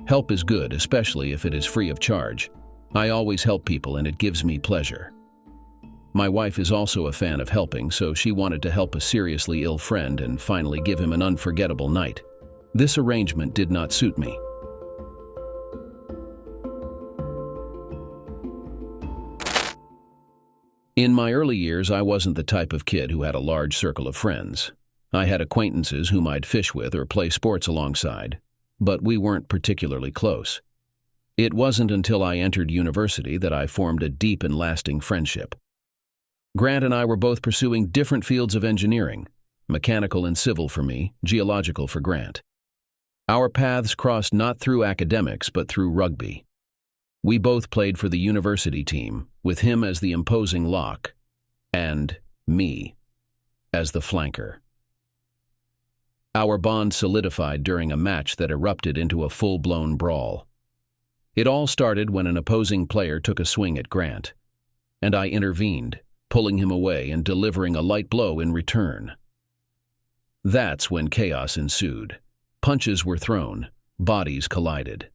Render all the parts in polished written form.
Help is good, especially if it is free of charge. I always help people and it gives me pleasure. My wife is also a fan of helping, so she wanted to help a seriously ill friend and finally give him an unforgettable night. This arrangement did not suit me. In my early years, I wasn't the type of kid who had a large circle of friends. I had acquaintances whom I'd fish with or play sports alongside, but we weren't particularly close. It wasn't until I entered university that I formed a deep and lasting friendship. Grant and I were both pursuing different fields of engineering, mechanical and civil for me, geological for Grant. Our paths crossed not through academics but through rugby. We both played for the university team, with him as the imposing lock, and me as the flanker. Our bond solidified during a match that erupted into a full-blown brawl. It all started when an opposing player took a swing at Grant, and I intervened, pulling him away and delivering a light blow in return. That's when chaos ensued. Punches were thrown, bodies collided.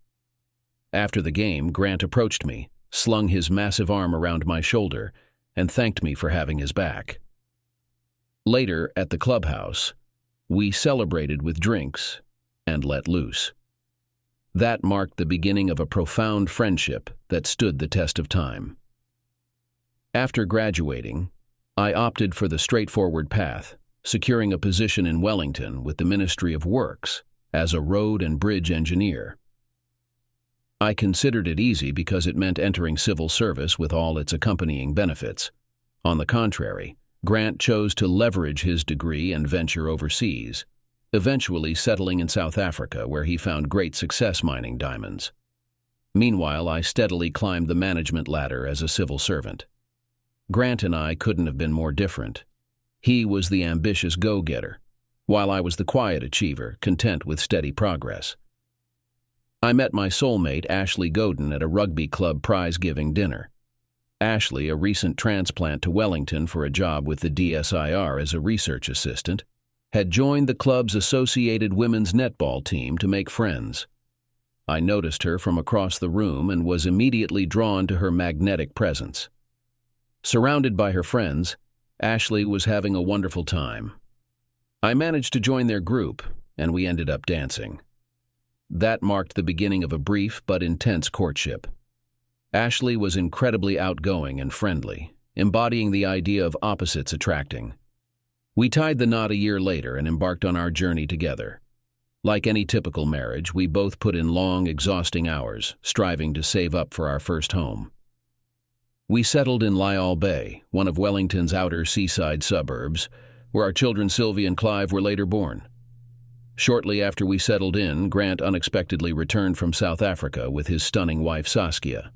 After the game, Grant approached me, slung his massive arm around my shoulder, and thanked me for having his back. Later, at the clubhouse, we celebrated with drinks and let loose. That marked the beginning of a profound friendship that stood the test of time. After graduating, I opted for the straightforward path, securing a position in Wellington with the Ministry of Works as a road and bridge engineer. I considered it easy because it meant entering civil service with all its accompanying benefits. On the contrary, Grant chose to leverage his degree and venture overseas, eventually settling in South Africa where he found great success mining diamonds. Meanwhile, I steadily climbed the management ladder as a civil servant. Grant and I couldn't have been more different. He was the ambitious go-getter, while I was the quiet achiever, content with steady progress. I met my soulmate, Ashley Godin, at a rugby club prize-giving dinner. Ashley, a recent transplant to Wellington for a job with the DSIR as a research assistant, had joined the club's associated women's netball team to make friends. I noticed her from across the room and was immediately drawn to her magnetic presence. Surrounded by her friends, Ashley was having a wonderful time. I managed to join their group, and we ended up dancing. That marked the beginning of a brief but intense courtship. Ashley was incredibly outgoing and friendly, embodying the idea of opposites attracting. We tied the knot a year later and embarked on our journey together. Like any typical marriage, we both put in long, exhausting hours, striving to save up for our first home. We settled in Lyall Bay, one of Wellington's outer seaside suburbs, where our children Sylvie and Clive were later born. Shortly after we settled in, Grant unexpectedly returned from South Africa with his stunning wife Saskia.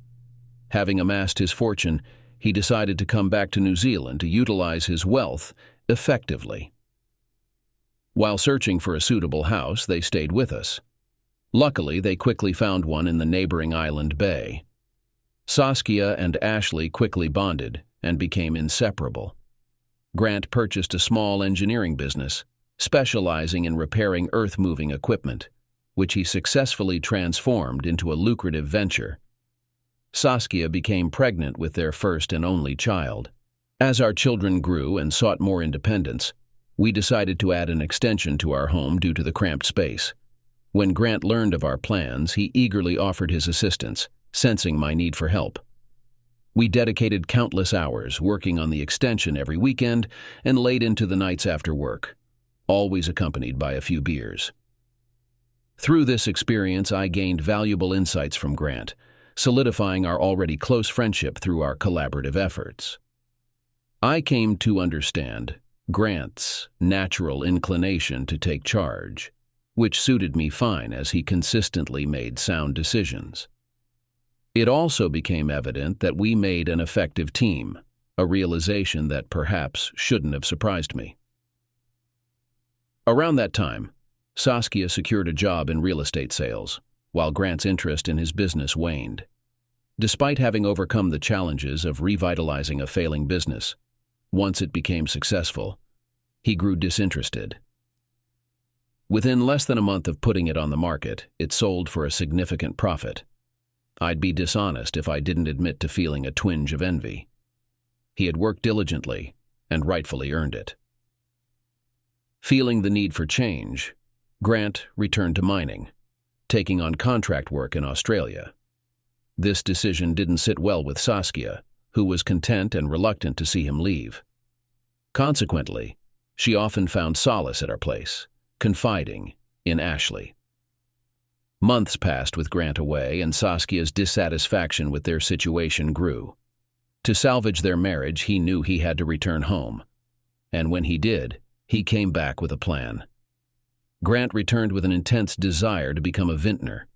Having amassed his fortune, he decided to come back to New Zealand to utilize his wealth effectively. While searching for a suitable house, they stayed with us. Luckily, they quickly found one in the neighboring island bay. Saskia and Ashley quickly bonded and became inseparable. Grant purchased a small engineering business, specializing in repairing earth-moving equipment, which he successfully transformed into a lucrative venture. Saskia became pregnant with their first and only child. As our children grew and sought more independence, we decided to add an extension to our home due to the cramped space. When Grant learned of our plans, he eagerly offered his assistance, sensing my need for help. We dedicated countless hours working on the extension every weekend and late into the nights after work, always accompanied by a few beers. Through this experience, I gained valuable insights from Grant, solidifying our already close friendship through our collaborative efforts. I came to understand Grant's natural inclination to take charge, which suited me fine as he consistently made sound decisions. It also became evident that we made an effective team, a realization that perhaps shouldn't have surprised me. Around that time, Saskia secured a job in real estate sales, while Grant's interest in his business waned. Despite having overcome the challenges of revitalizing a failing business, once it became successful, he grew disinterested. Within less than a month of putting it on the market, it sold for a significant profit. I'd be dishonest if I didn't admit to feeling a twinge of envy. He had worked diligently and rightfully earned it. Feeling the need for change, Grant returned to mining, taking on contract work in Australia. This decision didn't sit well with Saskia, who was content and reluctant to see him leave. Consequently, she often found solace at our place, confiding in Ashley. Months passed with Grant away, and Saskia's dissatisfaction with their situation grew. To salvage their marriage, he knew he had to return home. And when he did, he came back with a plan. Grant returned with an intense desire to become a vintner.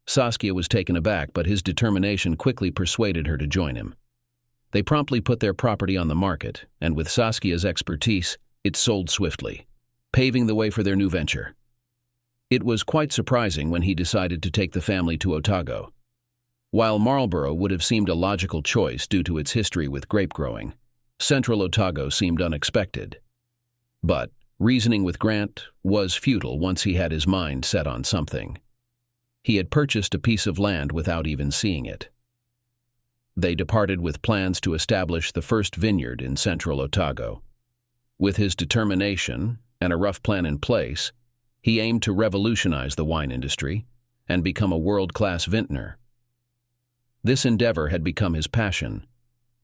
Saskia was taken aback, but his determination quickly persuaded her to join him. They promptly put their property on the market, and with Saskia's expertise, it sold swiftly, paving the way for their new venture. It was quite surprising when he decided to take the family to Otago. While Marlborough would have seemed a logical choice due to its history with grape growing, Central Otago seemed unexpected. But reasoning with Grant was futile once he had his mind set on something. He had purchased a piece of land without even seeing it. They departed with plans to establish the first vineyard in Central Otago. With his determination and a rough plan in place, he aimed to revolutionize the wine industry and become a world-class vintner. This endeavor had become his passion,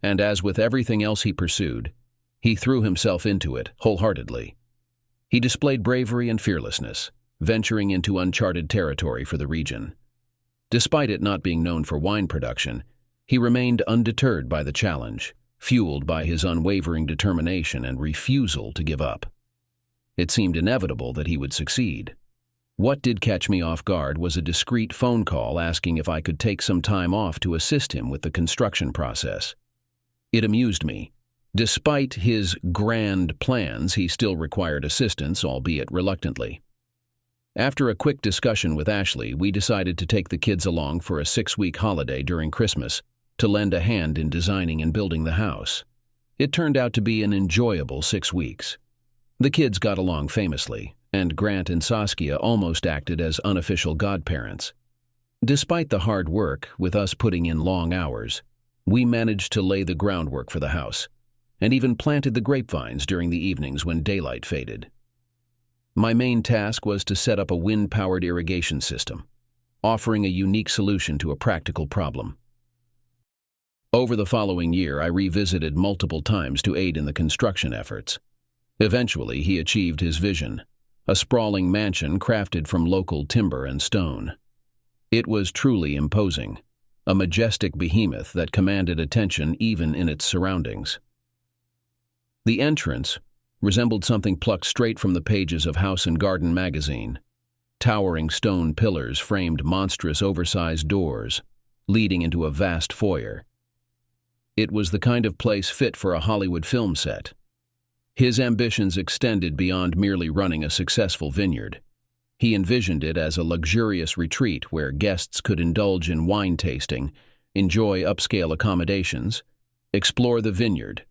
and as with everything else he pursued, he threw himself into it wholeheartedly. He displayed bravery and fearlessness, venturing into uncharted territory for the region. Despite it not being known for wine production, he remained undeterred by the challenge, fueled by his unwavering determination and refusal to give up. It seemed inevitable that he would succeed. What did catch me off guard was a discreet phone call asking if I could take some time off to assist him with the construction process. It amused me. Despite his grand plans, he still required assistance, albeit reluctantly. After a quick discussion with Ashley, we decided to take the kids along for a 6-week holiday during Christmas to lend a hand in designing and building the house. It turned out to be an enjoyable 6 weeks. The kids got along famously, and Grant and Saskia almost acted as unofficial godparents. Despite the hard work, with us putting in long hours, we managed to lay the groundwork for the house, and even planted the grapevines during the evenings when daylight faded. My main task was to set up a wind-powered irrigation system, offering a unique solution to a practical problem. Over the following year, I revisited multiple times to aid in the construction efforts. Eventually, he achieved his vision, a sprawling mansion crafted from local timber and stone. It was truly imposing, a majestic behemoth that commanded attention even in its surroundings. The entrance resembled something plucked straight from the pages of House and Garden magazine. Towering stone pillars framed monstrous oversized doors, leading into a vast foyer. It was the kind of place fit for a Hollywood film set. His ambitions extended beyond merely running a successful vineyard. He envisioned it as a luxurious retreat where guests could indulge in wine tasting, enjoy upscale accommodations, explore the vineyard,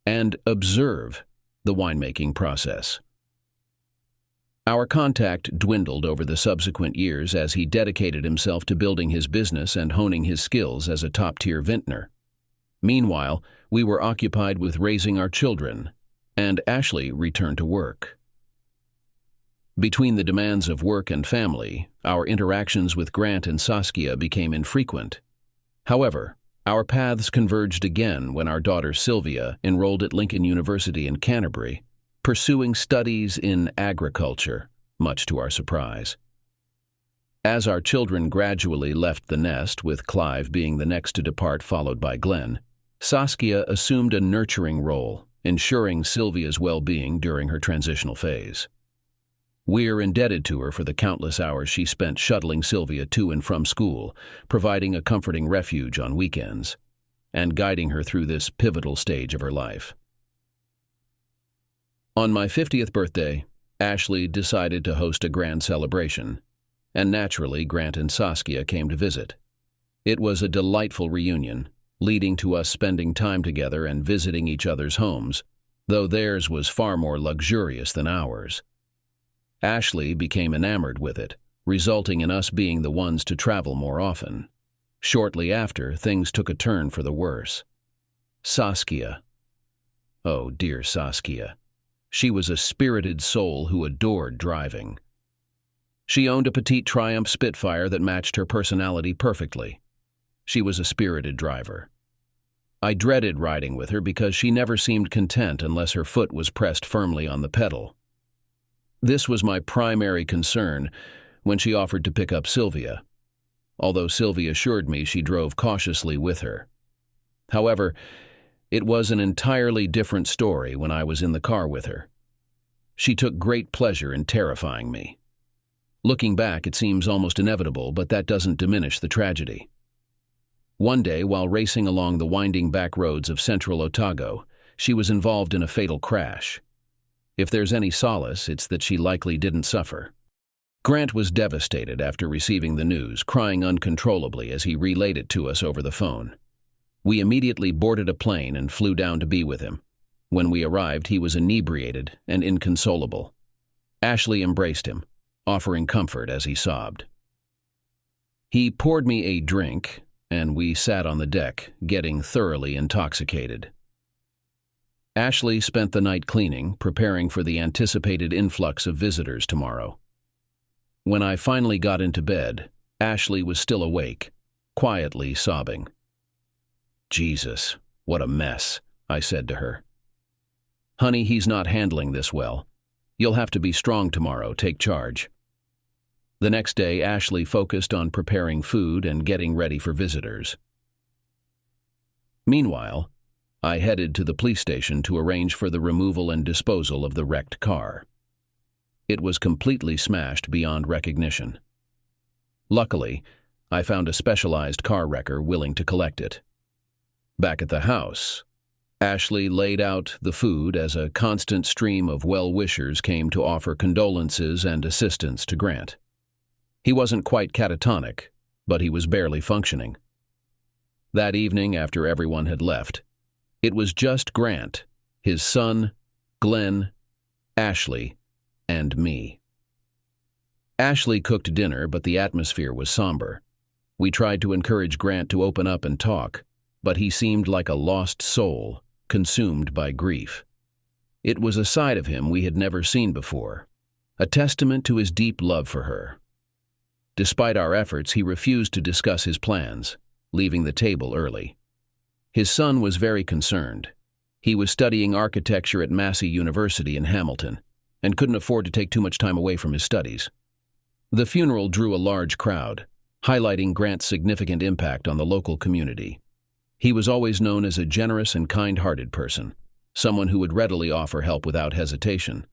and observe the winemaking process. Our contact dwindled over the subsequent years as he dedicated himself to building his business and honing his skills as a top-tier vintner. Meanwhile, we were occupied with raising our children, and Ashley returned to work. Between the demands of work and family, our interactions with Grant and Saskia became infrequent. However, our paths converged again when our daughter Sylvia enrolled at Lincoln University in Canterbury, pursuing studies in agriculture, much to our surprise. As our children gradually left the nest, with Clive being the next to depart followed by Glenn, Saskia assumed a nurturing role, ensuring Sylvia's well-being during her transitional phase. We're indebted to her for the countless hours she spent shuttling Sylvia to and from school, providing a comforting refuge on weekends, and guiding her through this pivotal stage of her life. On my 50th birthday, Ashley decided to host a grand celebration, and naturally Grant and Saskia came to visit. It was a delightful reunion, leading to us spending time together and visiting each other's homes, though theirs was far more luxurious than ours. Ashley became enamored with it, resulting in us being the ones to travel more often. Shortly after, things took a turn for the worse. Saskia. Oh, dear Saskia. She was a spirited soul who adored driving. She owned a petite Triumph Spitfire that matched her personality perfectly. She was a spirited driver. I dreaded riding with her because she never seemed content unless her foot was pressed firmly on the pedal. This was my primary concern when she offered to pick up Sylvia, although Sylvia assured me she drove cautiously with her. However, it was an entirely different story when I was in the car with her. She took great pleasure in terrifying me. Looking back, it seems almost inevitable, but that doesn't diminish the tragedy. One day, while racing along the winding back roads of central Otago, she was involved in a fatal crash. If there's any solace, it's that she likely didn't suffer. Grant was devastated after receiving the news, crying uncontrollably as he relayed it to us over the phone. We immediately boarded a plane and flew down to be with him. When we arrived, he was inebriated and inconsolable. Ashley embraced him, offering comfort as he sobbed. He poured me a drink, and we sat on the deck, getting thoroughly intoxicated. Ashley spent the night cleaning, preparing for the anticipated influx of visitors tomorrow. When I finally got into bed, Ashley was still awake, quietly sobbing. "Jesus, what a mess," I said to her. "Honey, he's not handling this well. You'll have to be strong tomorrow, take charge." The next day, Ashley focused on preparing food and getting ready for visitors. Meanwhile, I headed to the police station to arrange for the removal and disposal of the wrecked car. It was completely smashed beyond recognition. Luckily, I found a specialized car wrecker willing to collect it. Back at the house, Ashley laid out the food as a constant stream of well-wishers came to offer condolences and assistance to Grant. He wasn't quite catatonic, but he was barely functioning. That evening, after everyone had left, it was just Grant, his son, Glenn, Ashley, and me. Ashley cooked dinner, but the atmosphere was somber. We tried to encourage Grant to open up and talk, but he seemed like a lost soul, consumed by grief. It was a side of him we had never seen before, a testament to his deep love for her. Despite our efforts, he refused to discuss his plans, leaving the table early. His son was very concerned. He was studying architecture at Massey University in Hamilton, and couldn't afford to take too much time away from his studies. The funeral drew a large crowd, highlighting Grant's significant impact on the local community. He was always known as a generous and kind-hearted person, someone who would readily offer help without hesitation.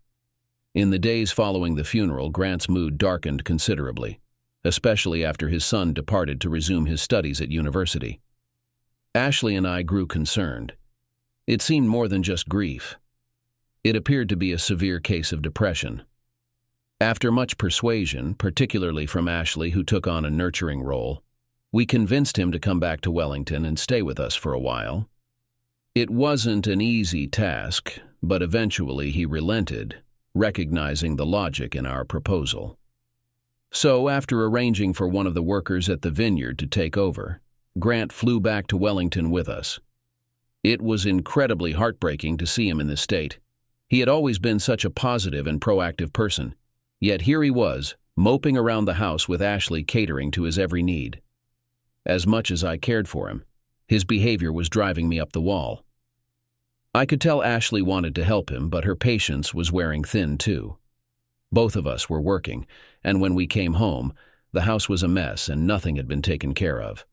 In the days following the funeral, Grant's mood darkened considerably, especially after his son departed to resume his studies at university. Ashley and I grew concerned. It seemed more than just grief. It appeared to be a severe case of depression. After much persuasion, particularly from Ashley, who took on a nurturing role, we convinced him to come back to Wellington and stay with us for a while. It wasn't an easy task, but eventually he relented, recognizing the logic in our proposal. So, after arranging for one of the workers at the vineyard to take over, Grant flew back to Wellington with us. It was incredibly heartbreaking to see him in this state. He had always been such a positive and proactive person, yet here he was, moping around the house with Ashley catering to his every need. As much as I cared for him, his behavior was driving me up the wall. I could tell Ashley wanted to help him, but her patience was wearing thin too. Both of us were working, and when we came home, the house was a mess and nothing had been taken care of.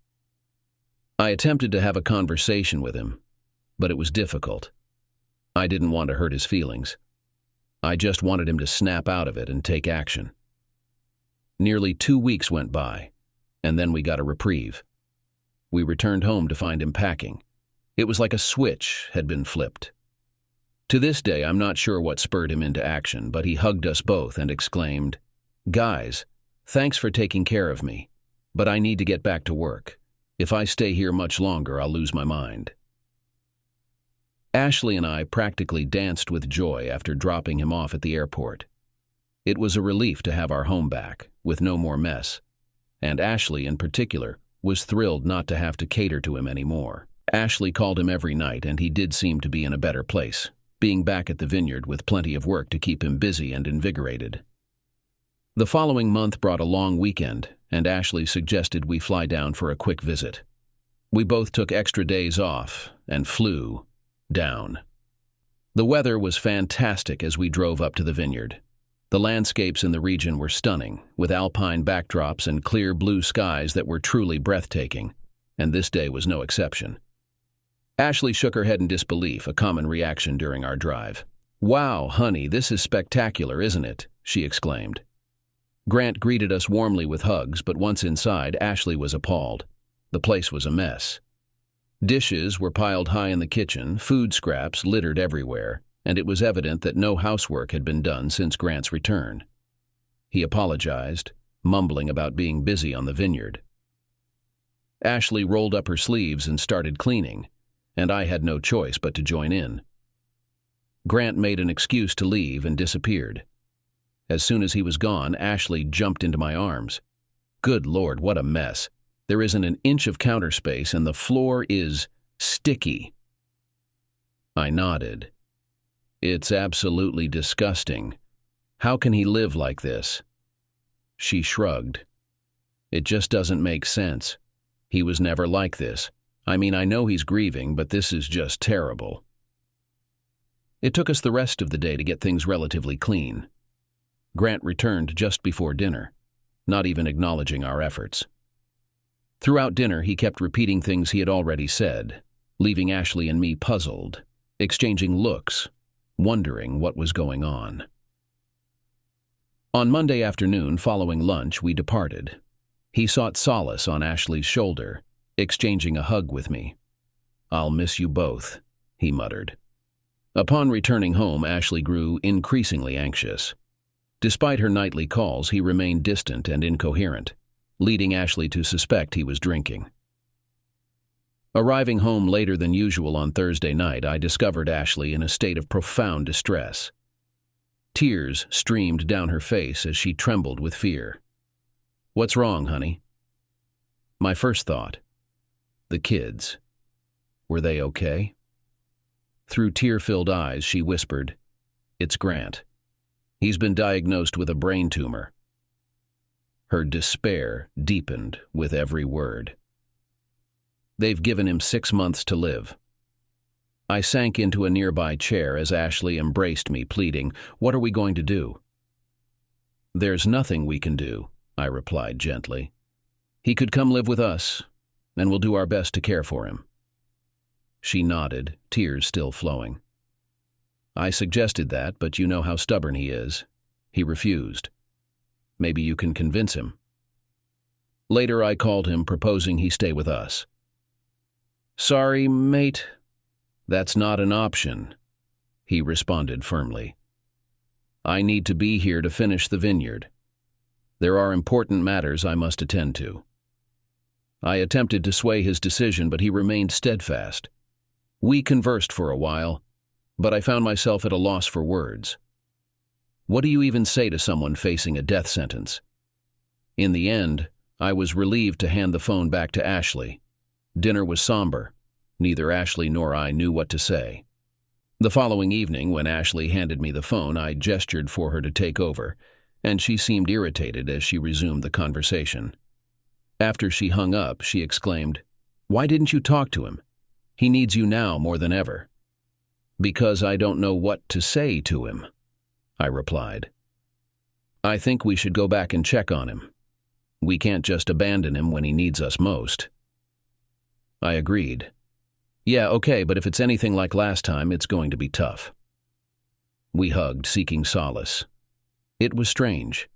I attempted to have a conversation with him, but it was difficult. I didn't want to hurt his feelings. I just wanted him to snap out of it and take action. Nearly 2 weeks went by, and then we got a reprieve. We returned home to find him packing. It was like a switch had been flipped. To this day, I'm not sure what spurred him into action, but he hugged us both and exclaimed, "Guys, thanks for taking care of me, but I need to get back to work. If I stay here much longer, I'll lose my mind." Ashley and I practically danced with joy after dropping him off at the airport. It was a relief to have our home back, with no more mess. And Ashley, in particular, was thrilled not to have to cater to him anymore. Ashley called him every night, and he did seem to be in a better place, being back at the vineyard with plenty of work to keep him busy and invigorated. The following month brought a long weekend, and Ashley suggested we fly down for a quick visit. We both took extra days off and flew down. The weather was fantastic as we drove up to the vineyard. The landscapes in the region were stunning, with alpine backdrops and clear blue skies that were truly breathtaking, and this day was no exception. Ashley shook her head in disbelief, a common reaction during our drive. "Wow, honey, this is spectacular, isn't it?" she exclaimed. Grant greeted us warmly with hugs, but once inside, Ashley was appalled. The place was a mess. Dishes were piled high in the kitchen, food scraps littered everywhere, and it was evident that no housework had been done since Grant's return. He apologized, mumbling about being busy on the vineyard. Ashley rolled up her sleeves and started cleaning, and I had no choice but to join in. Grant made an excuse to leave and disappeared. As soon as he was gone, Ashley jumped into my arms. "Good Lord, what a mess. There isn't an inch of counter space, and the floor is sticky." I nodded. "It's absolutely disgusting. How can he live like this?" She shrugged. "It just doesn't make sense. He was never like this. I mean, I know he's grieving, but this is just terrible." It took us the rest of the day to get things relatively clean. Grant returned just before dinner, not even acknowledging our efforts. Throughout dinner, he kept repeating things he had already said, leaving Ashley and me puzzled, exchanging looks, wondering what was going on. On Monday afternoon, following lunch, we departed. He sought solace on Ashley's shoulder, exchanging a hug with me. "I'll miss you both," he muttered. Upon returning home, Ashley grew increasingly anxious. Despite her nightly calls, he remained distant and incoherent, leading Ashley to suspect he was drinking. Arriving home later than usual on Thursday night, I discovered Ashley in a state of profound distress. Tears streamed down her face as she trembled with fear. "What's wrong, honey?" My first thought, the kids. Were they okay? Through tear-filled eyes, she whispered, "It's Grant. He's been diagnosed with a brain tumor." Her despair deepened with every word. "They've given him 6 months to live." I sank into a nearby chair as Ashley embraced me, pleading, "What are we going to do?" "There's nothing we can do," I replied gently. "He could come live with us, and we'll do our best to care for him." She nodded, tears still flowing. "I suggested that, but you know how stubborn he is. He refused. Maybe you can convince him." Later I called him, proposing he stay with us. "Sorry, mate. That's not an option," he responded firmly. "I need to be here to finish the vineyard. There are important matters I must attend to." I attempted to sway his decision, but he remained steadfast. We conversed for a while, but I found myself at a loss for words. What do you even say to someone facing a death sentence? In the end, I was relieved to hand the phone back to Ashley. Dinner was somber. Neither Ashley nor I knew what to say. The following evening, when Ashley handed me the phone, I gestured for her to take over, and she seemed irritated as she resumed the conversation. After she hung up, she exclaimed, "Why didn't you talk to him? He needs you now more than ever." "Because I don't know what to say to him," I replied. "I think we should go back and check on him. We can't just abandon him when he needs us most." I agreed. "Yeah, okay, but if it's anything like last time, it's going to be tough." We hugged, seeking solace. It was strange.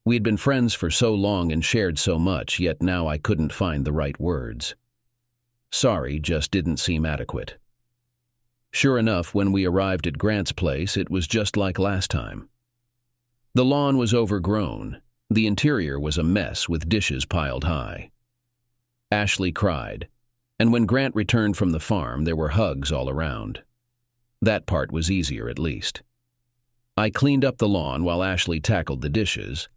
We had been friends for so long and shared so much, yet now I couldn't find the right words. Sorry just didn't seem adequate. Sure enough, when we arrived at Grant's place, it was just like last time. The lawn was overgrown. The interior was a mess with dishes piled high. Ashley cried, and when Grant returned from the farm, there were hugs all around. That part was easier, at least. I cleaned up the lawn while Ashley tackled the dishes,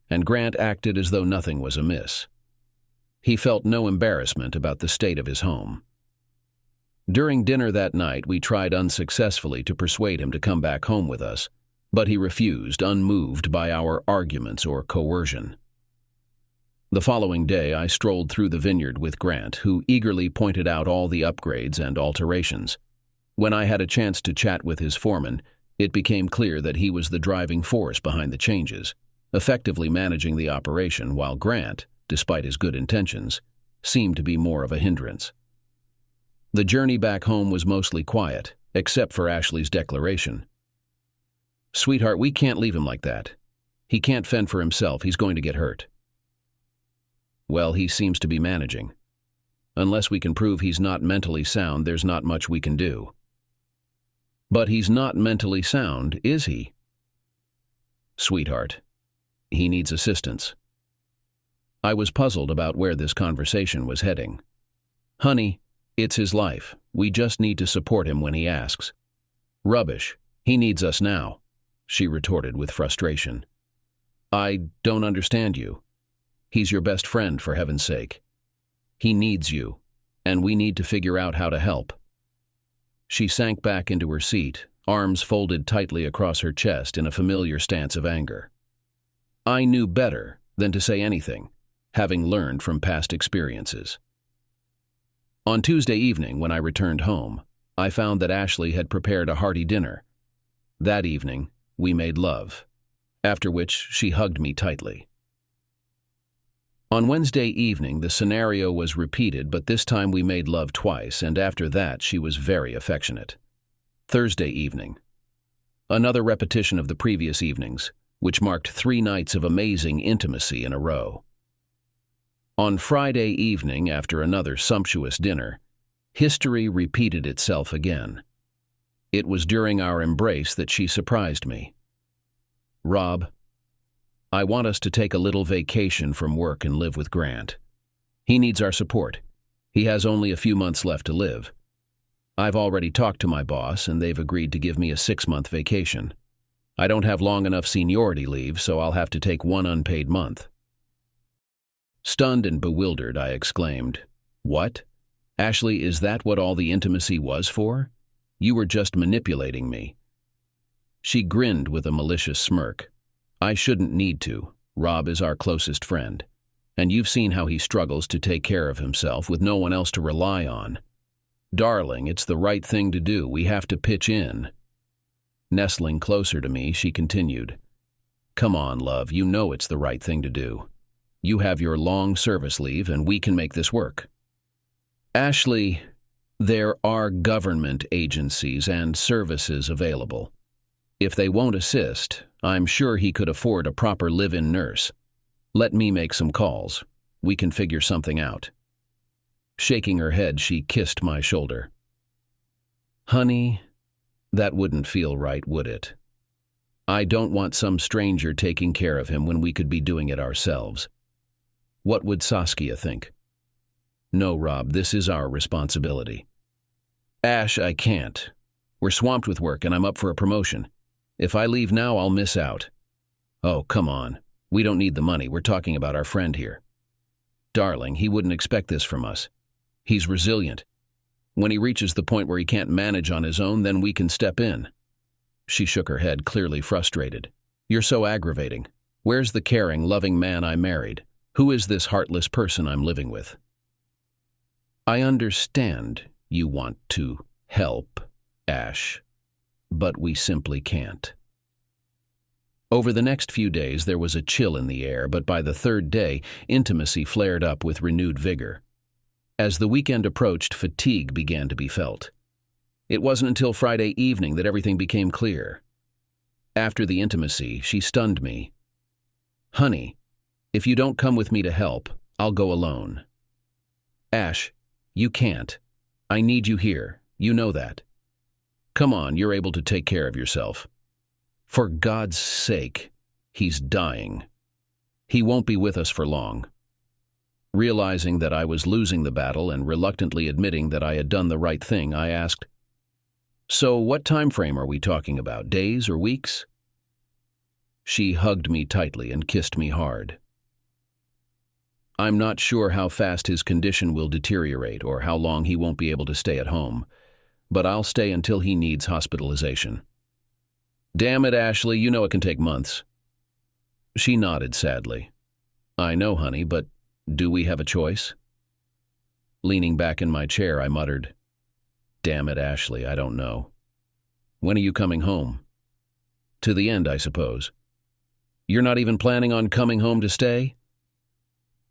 and Grant acted as though nothing was amiss. He felt no embarrassment about the state of his home. During dinner that night, we tried unsuccessfully to persuade him to come back home with us, but he refused, unmoved by our arguments or coercion. The following day, I strolled through the vineyard with Grant, who eagerly pointed out all the upgrades and alterations. When I had a chance to chat with his foreman, it became clear that he was the driving force behind the changes, effectively managing the operation, while Grant, despite his good intentions, seemed to be more of a hindrance. The journey back home was mostly quiet, except for Ashley's declaration. "Sweetheart, we can't leave him like that. He can't fend for himself. He's going to get hurt." "Well, he seems to be managing. Unless we can prove he's not mentally sound, there's not much we can do." "But he's not mentally sound, is he?" "Sweetheart, he needs assistance." I was puzzled about where this conversation was heading. "Honey, it's his life. We just need to support him when he asks." "Rubbish. He needs us now," she retorted with frustration. "I don't understand you. He's your best friend, for heaven's sake. He needs you, and we need to figure out how to help." She sank back into her seat, arms folded tightly across her chest in a familiar stance of anger. I knew better than to say anything, having learned from past experiences. On Tuesday evening, when I returned home, I found that Ashley had prepared a hearty dinner. That evening, we made love, after which she hugged me tightly. On Wednesday evening, the scenario was repeated, but this time we made love twice, and after that she was very affectionate. Thursday evening. Another repetition of the previous evenings, which marked 3 nights of amazing intimacy in a row. On Friday evening, after another sumptuous dinner, history repeated itself again. It was during our embrace that she surprised me. "Rob, I want us to take a little vacation from work and live with Grant. He needs our support. He has only a few months left to live. I've already talked to my boss, and they've agreed to give me a 6-month vacation. I don't have long enough seniority leave, so I'll have to take 1 unpaid month." Stunned and bewildered, I exclaimed, "What? Ashley, is that what all the intimacy was for? You were just manipulating me." She grinned with a malicious smirk. "I shouldn't need to. Rob is our closest friend, and you've seen how he struggles to take care of himself with no one else to rely on. Darling, it's the right thing to do. We have to pitch in." Nestling closer to me, she continued, "Come on, love, you know it's the right thing to do. You have your long service leave, and we can make this work." "Ashley, there are government agencies and services available. If they won't assist, I'm sure he could afford a proper live-in nurse. Let me make some calls. We can figure something out." Shaking her head, she kissed my shoulder. "Honey, that wouldn't feel right, would it? I don't want some stranger taking care of him when we could be doing it ourselves. What would Saskia think?" "No, Rob, this is our responsibility." "Ash, I can't. We're swamped with work, and I'm up for a promotion. If I leave now, I'll miss out." "Oh, come on. We don't need the money. We're talking about our friend here." "Darling, he wouldn't expect this from us. He's resilient. When he reaches the point where he can't manage on his own, then we can step in." She shook her head, clearly frustrated. "You're so aggravating. Where's the caring, loving man I married? Who is this heartless person I'm living with?" "I understand you want to help, Ash, but we simply can't." Over the next few days, there was a chill in the air, but by the 3rd day, intimacy flared up with renewed vigor. As the weekend approached, fatigue began to be felt. It wasn't until Friday evening that everything became clear. After the intimacy, she stunned me. "Honey, if you don't come with me to help, I'll go alone." "Ash, you can't. I need you here. You know that. Come on, you're able to take care of yourself." "For God's sake, he's dying. He won't be with us for long." Realizing that I was losing the battle and reluctantly admitting that I had done the right thing, I asked, "So what time frame are we talking about? Days or weeks?" She hugged me tightly and kissed me hard. I'm not sure how fast his condition will deteriorate or how long he won't be able to stay at home, but I'll stay until he needs hospitalization. Damn it, Ashley, you know it can take months. She nodded sadly. I know, honey, but do we have a choice? Leaning back in my chair, I muttered, Damn it, Ashley, I don't know. When are you coming home? To the end, I suppose. You're not even planning on coming home to stay?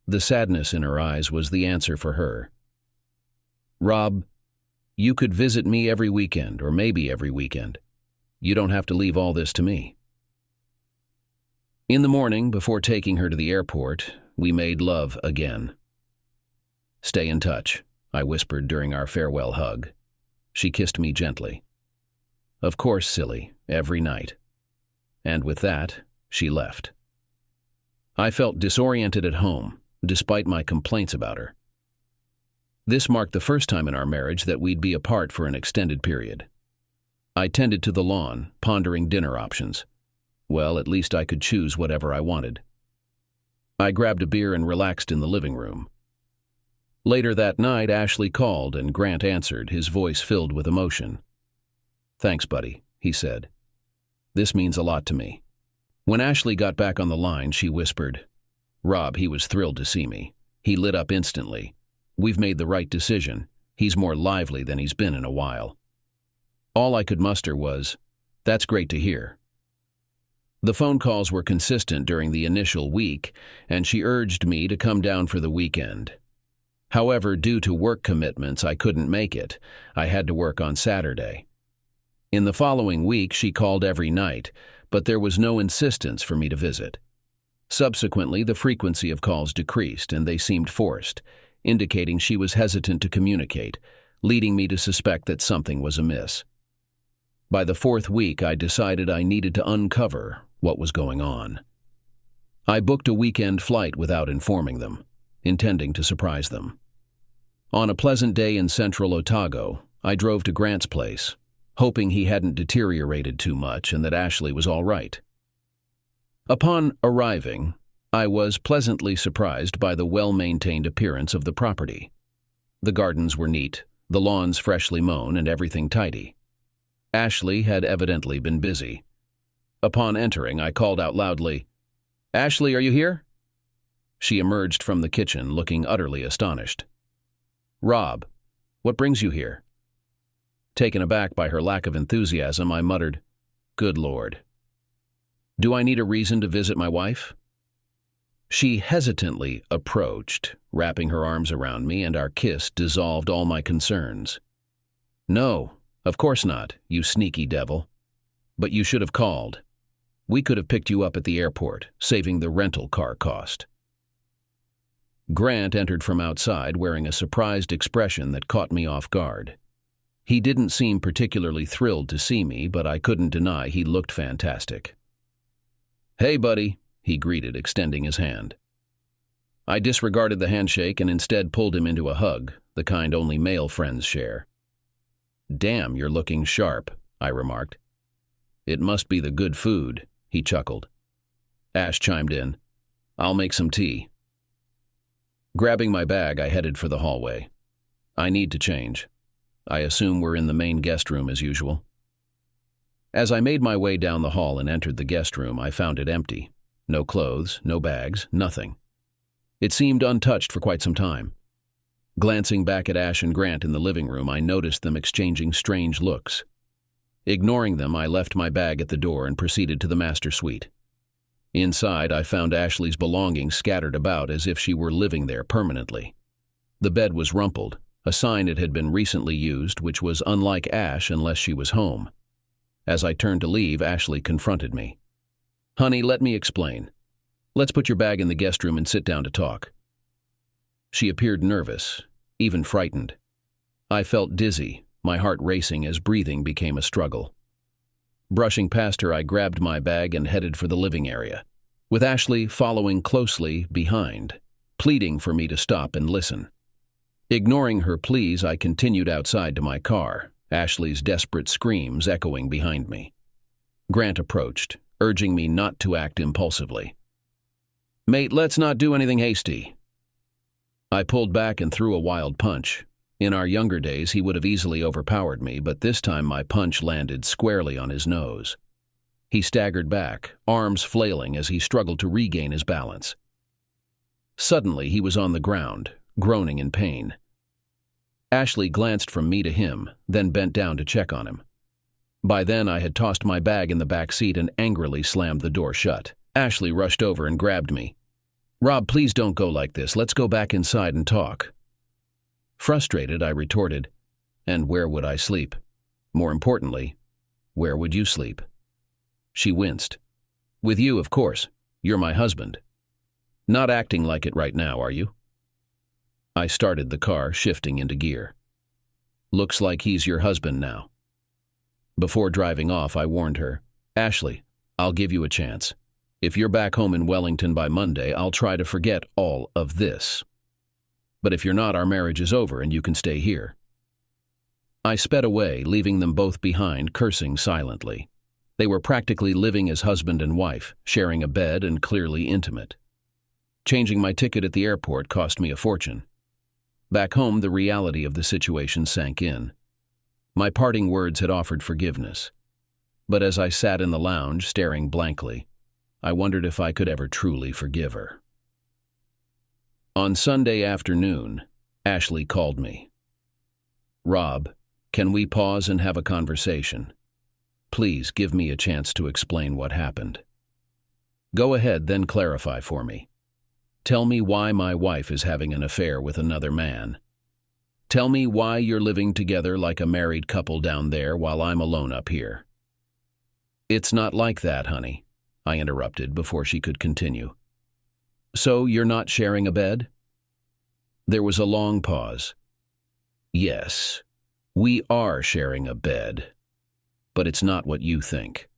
The sadness in her eyes was the answer for her. Rob, you could visit me every weekend, or maybe every weekend. You don't have to leave all this to me. In the morning, before taking her to the airport, we made love again. Stay in touch, I whispered during our farewell hug. She kissed me gently. Of course, silly, every night. And with that, she left. I felt disoriented at home, despite my complaints about her. This marked the first time in our marriage that we'd be apart for an extended period. I tended to the lawn, pondering dinner options. Well, at least I could choose whatever I wanted. I grabbed a beer and relaxed in the living room. Later that night, Ashley called and Grant answered, his voice filled with emotion. Thanks, buddy, he said. This means a lot to me. When Ashley got back on the line, she whispered, Rob, he was thrilled to see me. He lit up instantly. We've made the right decision. He's more lively than he's been in a while. All I could muster was, that's great to hear. The phone calls were consistent during the initial week, and she urged me to come down for the weekend. However, due to work commitments, I couldn't make it. I had to work on Saturday. In the following week, she called every night, but there was no insistence for me to visit. Subsequently, the frequency of calls decreased, and they seemed forced, indicating she was hesitant to communicate, leading me to suspect that something was amiss. By the fourth week, I decided I needed to uncover what was going on. I booked a weekend flight without informing them, intending to surprise them. On a pleasant day in central Otago, I drove to Grant's place, hoping he hadn't deteriorated too much and that Ashley was all right. Upon arriving, I was pleasantly surprised by the well-maintained appearance of the property. The gardens were neat, the lawns freshly mown, and everything tidy. Ashley had evidently been busy. Upon entering, I called out loudly, Ashley, are you here? She emerged from the kitchen, looking utterly astonished. Rob, what brings you here? Taken aback by her lack of enthusiasm, I muttered, Good Lord. Do I need a reason to visit my wife? She hesitantly approached, wrapping her arms around me, and our kiss dissolved all my concerns. No, of course not, you sneaky devil. But you should have called. We could have picked you up at the airport, saving the rental car cost. Grant entered from outside wearing a surprised expression that caught me off guard. He didn't seem particularly thrilled to see me, but I couldn't deny he looked fantastic. Hey, buddy, he greeted, extending his hand. I disregarded the handshake and instead pulled him into a hug, the kind only male friends share. Damn, you're looking sharp, I remarked. It must be the good food, he chuckled. Ash chimed in. I'll make some tea. Grabbing my bag, I headed for the hallway. I need to change. I assume we're in the main guest room as usual. As I made my way down the hall and entered the guest room, I found it empty. No clothes, no bags, nothing. It seemed untouched for quite some time. Glancing back at Ash and Grant in the living room, I noticed them exchanging strange looks. Ignoring them, I left my bag at the door and proceeded to the master suite. Inside, I found Ashley's belongings scattered about as if she were living there permanently. The bed was rumpled, a sign it had been recently used, which was unlike Ash unless she was home. As I turned to leave, Ashley confronted me. Honey, let me explain. Let's put your bag in the guest room and sit down to talk. She appeared nervous, even frightened. I felt dizzy, my heart racing as breathing became a struggle. Brushing past her, I grabbed my bag and headed for the living area, with Ashley following closely behind, pleading for me to stop and listen. Ignoring her pleas, I continued outside to my car, Ashley's desperate screams echoing behind me. Grant approached, urging me not to act impulsively. "Mate, let's not do anything hasty." I pulled back and threw a wild punch. In our younger days, he would have easily overpowered me, but this time my punch landed squarely on his nose. He staggered back, arms flailing as he struggled to regain his balance. Suddenly, he was on the ground, groaning in pain. Ashley glanced from me to him, then bent down to check on him. By then, I had tossed my bag in the back seat and angrily slammed the door shut. Ashley rushed over and grabbed me. "Rob, please don't go like this. Let's go back inside and talk." Frustrated, I retorted, "And where would I sleep? More importantly, where would you sleep?" She winced. "With you, of course. You're my husband. Not acting like it right now, are you?" I started the car, shifting into gear. "Looks like he's your husband now." Before driving off, I warned her, "Ashley, I'll give you a chance. If you're back home in Wellington by Monday, I'll try to forget all of this. But if you're not, our marriage is over and you can stay here." I sped away, leaving them both behind, cursing silently. They were practically living as husband and wife, sharing a bed and clearly intimate. Changing my ticket at the airport cost me a fortune. Back home, the reality of the situation sank in. My parting words had offered forgiveness. But as I sat in the lounge, staring blankly, I wondered if I could ever truly forgive her. On Sunday afternoon, Ashley called me. "Rob, can we pause and have a conversation? Please give me a chance to explain what happened." "Go ahead, then clarify for me. Tell me why my wife is having an affair with another man. Tell me why you're living together like a married couple down there while I'm alone up here." "It's not like that, honey," I interrupted before she could continue. "So you're not sharing a bed?" There was a long pause. "Yes, we are sharing a bed, but it's not what you think.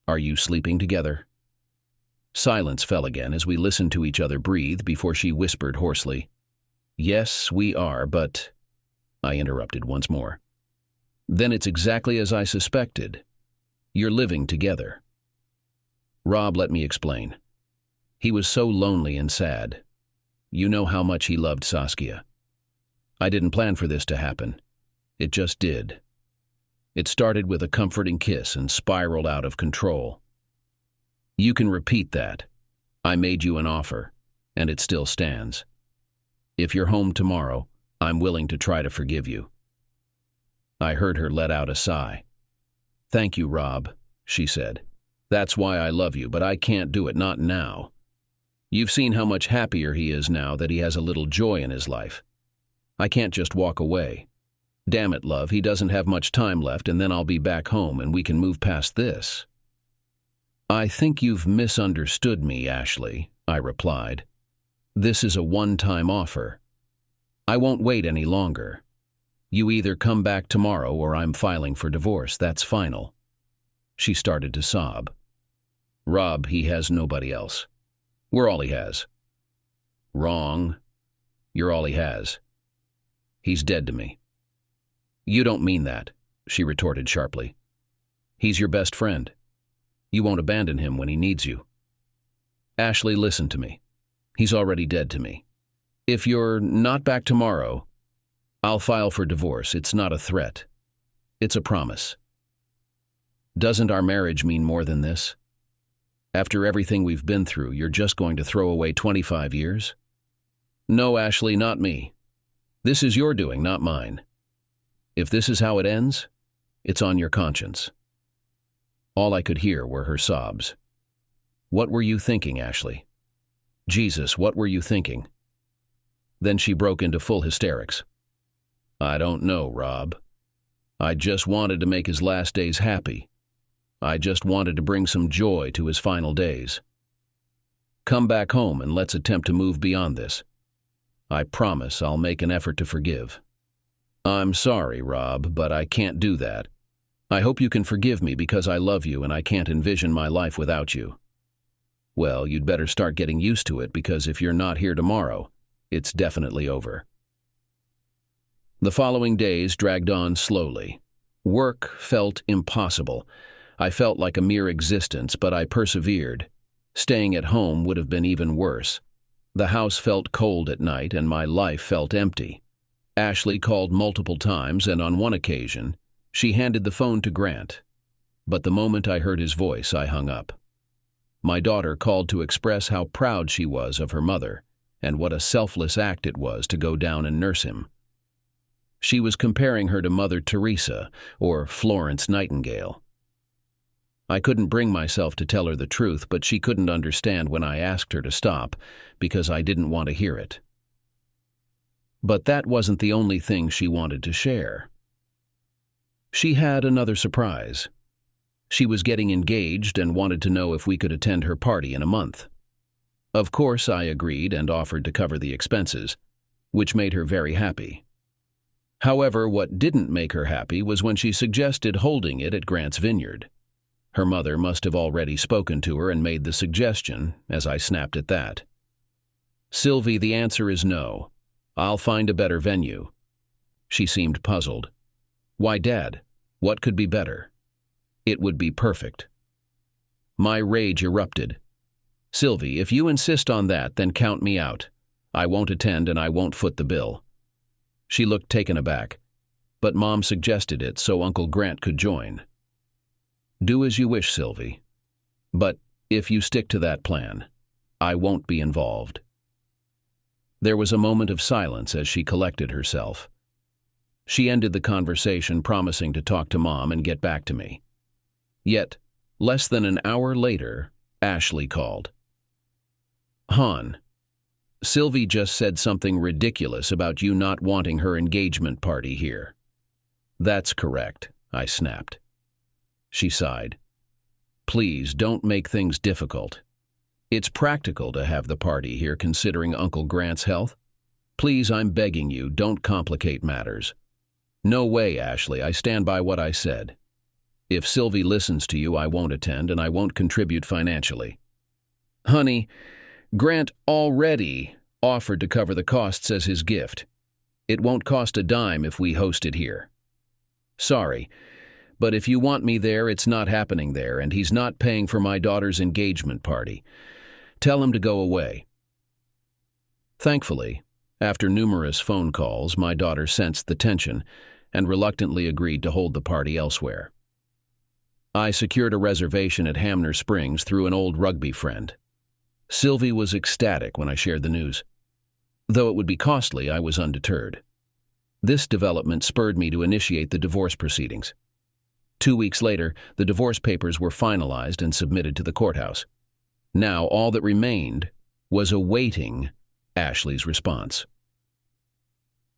Are you sleeping together?" Silence fell again as we listened to each other breathe before she whispered hoarsely, "Yes, we are, but—" I interrupted once more. "Then it's exactly as I suspected. You're living together." Rob let me explain. He was so lonely and sad. You know how much he loved Saskia. I didn't plan for this to happen. It just did. It started with a comforting kiss and spiraled out of control. You can repeat that. I made you an offer, and it still stands. If you're home tomorrow, I'm willing to try to forgive you. I heard her let out a sigh. "Thank you, Rob," she said. "That's why I love you, but I can't do it, not now. You've seen how much happier he is now that he has a little joy in his life. I can't just walk away. Damn it, love, he doesn't have much time left, and then I'll be back home and we can move past this." "I think you've misunderstood me, Ashley," I replied. "This is a one-time offer. I won't wait any longer. You either come back tomorrow or I'm filing for divorce. That's final." She started to sob. "Rob, he has nobody else. We're all he has." "Wrong. You're all he has. He's dead to me." "You don't mean that," she retorted sharply. "He's your best friend. You won't abandon him when he needs you." "Ashley, listen to me. He's already dead to me. If you're not back tomorrow, I'll file for divorce. It's not a threat. It's a promise. Doesn't our marriage mean more than this? After everything we've been through, you're just going to throw away 25 years? No, Ashley, not me. This is your doing, not mine. If this is how it ends, it's on your conscience." All I could hear were her sobs. "What were you thinking, Ashley? Jesus, what were you thinking?" Then she broke into full hysterics. "I don't know, Rob. I just wanted to make his last days happy. I just wanted to bring some joy to his final days. Come back home and let's attempt to move beyond this. I promise I'll make an effort to forgive." "I'm sorry, Rob, but I can't do that. I hope you can forgive me because I love you and I can't envision my life without you." "Well, you'd better start getting used to it because if you're not here tomorrow, it's definitely over." The following days dragged on slowly. Work felt impossible. I felt like a mere existence, but I persevered. Staying at home would have been even worse. The house felt cold at night, and my life felt empty. Ashley called multiple times, and on one occasion, she handed the phone to Grant. But the moment I heard his voice, I hung up. My daughter called to express how proud she was of her mother, and what a selfless act it was to go down and nurse him. She was comparing her to Mother Teresa or Florence Nightingale. I couldn't bring myself to tell her the truth, but she couldn't understand when I asked her to stop, because I didn't want to hear it. But that wasn't the only thing she wanted to share. She had another surprise. She was getting engaged and wanted to know if we could attend her party in a month. Of course, I agreed and offered to cover the expenses, which made her very happy. However, what didn't make her happy was when she suggested holding it at Grant's Vineyard. Her mother must have already spoken to her and made the suggestion, as I snapped at that. "Sylvie, the answer is no. I'll find a better venue." She seemed puzzled. "Why, Dad? What could be better?" "It would be perfect." My rage erupted. "Sylvie, if you insist on that, then count me out. I won't attend and I won't foot the bill." She looked taken aback, but Mom suggested it so Uncle Grant could join. "Do as you wish, Sylvie. But if you stick to that plan, I won't be involved." There was a moment of silence as she collected herself. She ended the conversation promising to talk to Mom and get back to me. Yet, less than an hour later, Ashley called. "Han, Sylvie just said something ridiculous about you not wanting her engagement party here." "That's correct," I snapped. She sighed. "Please don't make things difficult. It's practical to have the party here considering Uncle Grant's health. Please, I'm begging you, don't complicate matters." "No way, Ashley, I stand by what I said. If Sylvie listens to you, I won't attend and I won't contribute financially." "Honey, Grant already offered to cover the costs as his gift. It won't cost a dime if we host it here." "Sorry, but if you want me there, it's not happening there, and he's not paying for my daughter's engagement party. Tell him to go away." Thankfully, after numerous phone calls, my daughter sensed the tension and reluctantly agreed to hold the party elsewhere. I secured a reservation at Hamner Springs through an old rugby friend. Sylvie was ecstatic when I shared the news. Though it would be costly, I was undeterred. This development spurred me to initiate the divorce proceedings. 2 weeks later, the divorce papers were finalized and submitted to the courthouse. Now all that remained was awaiting Ashley's response.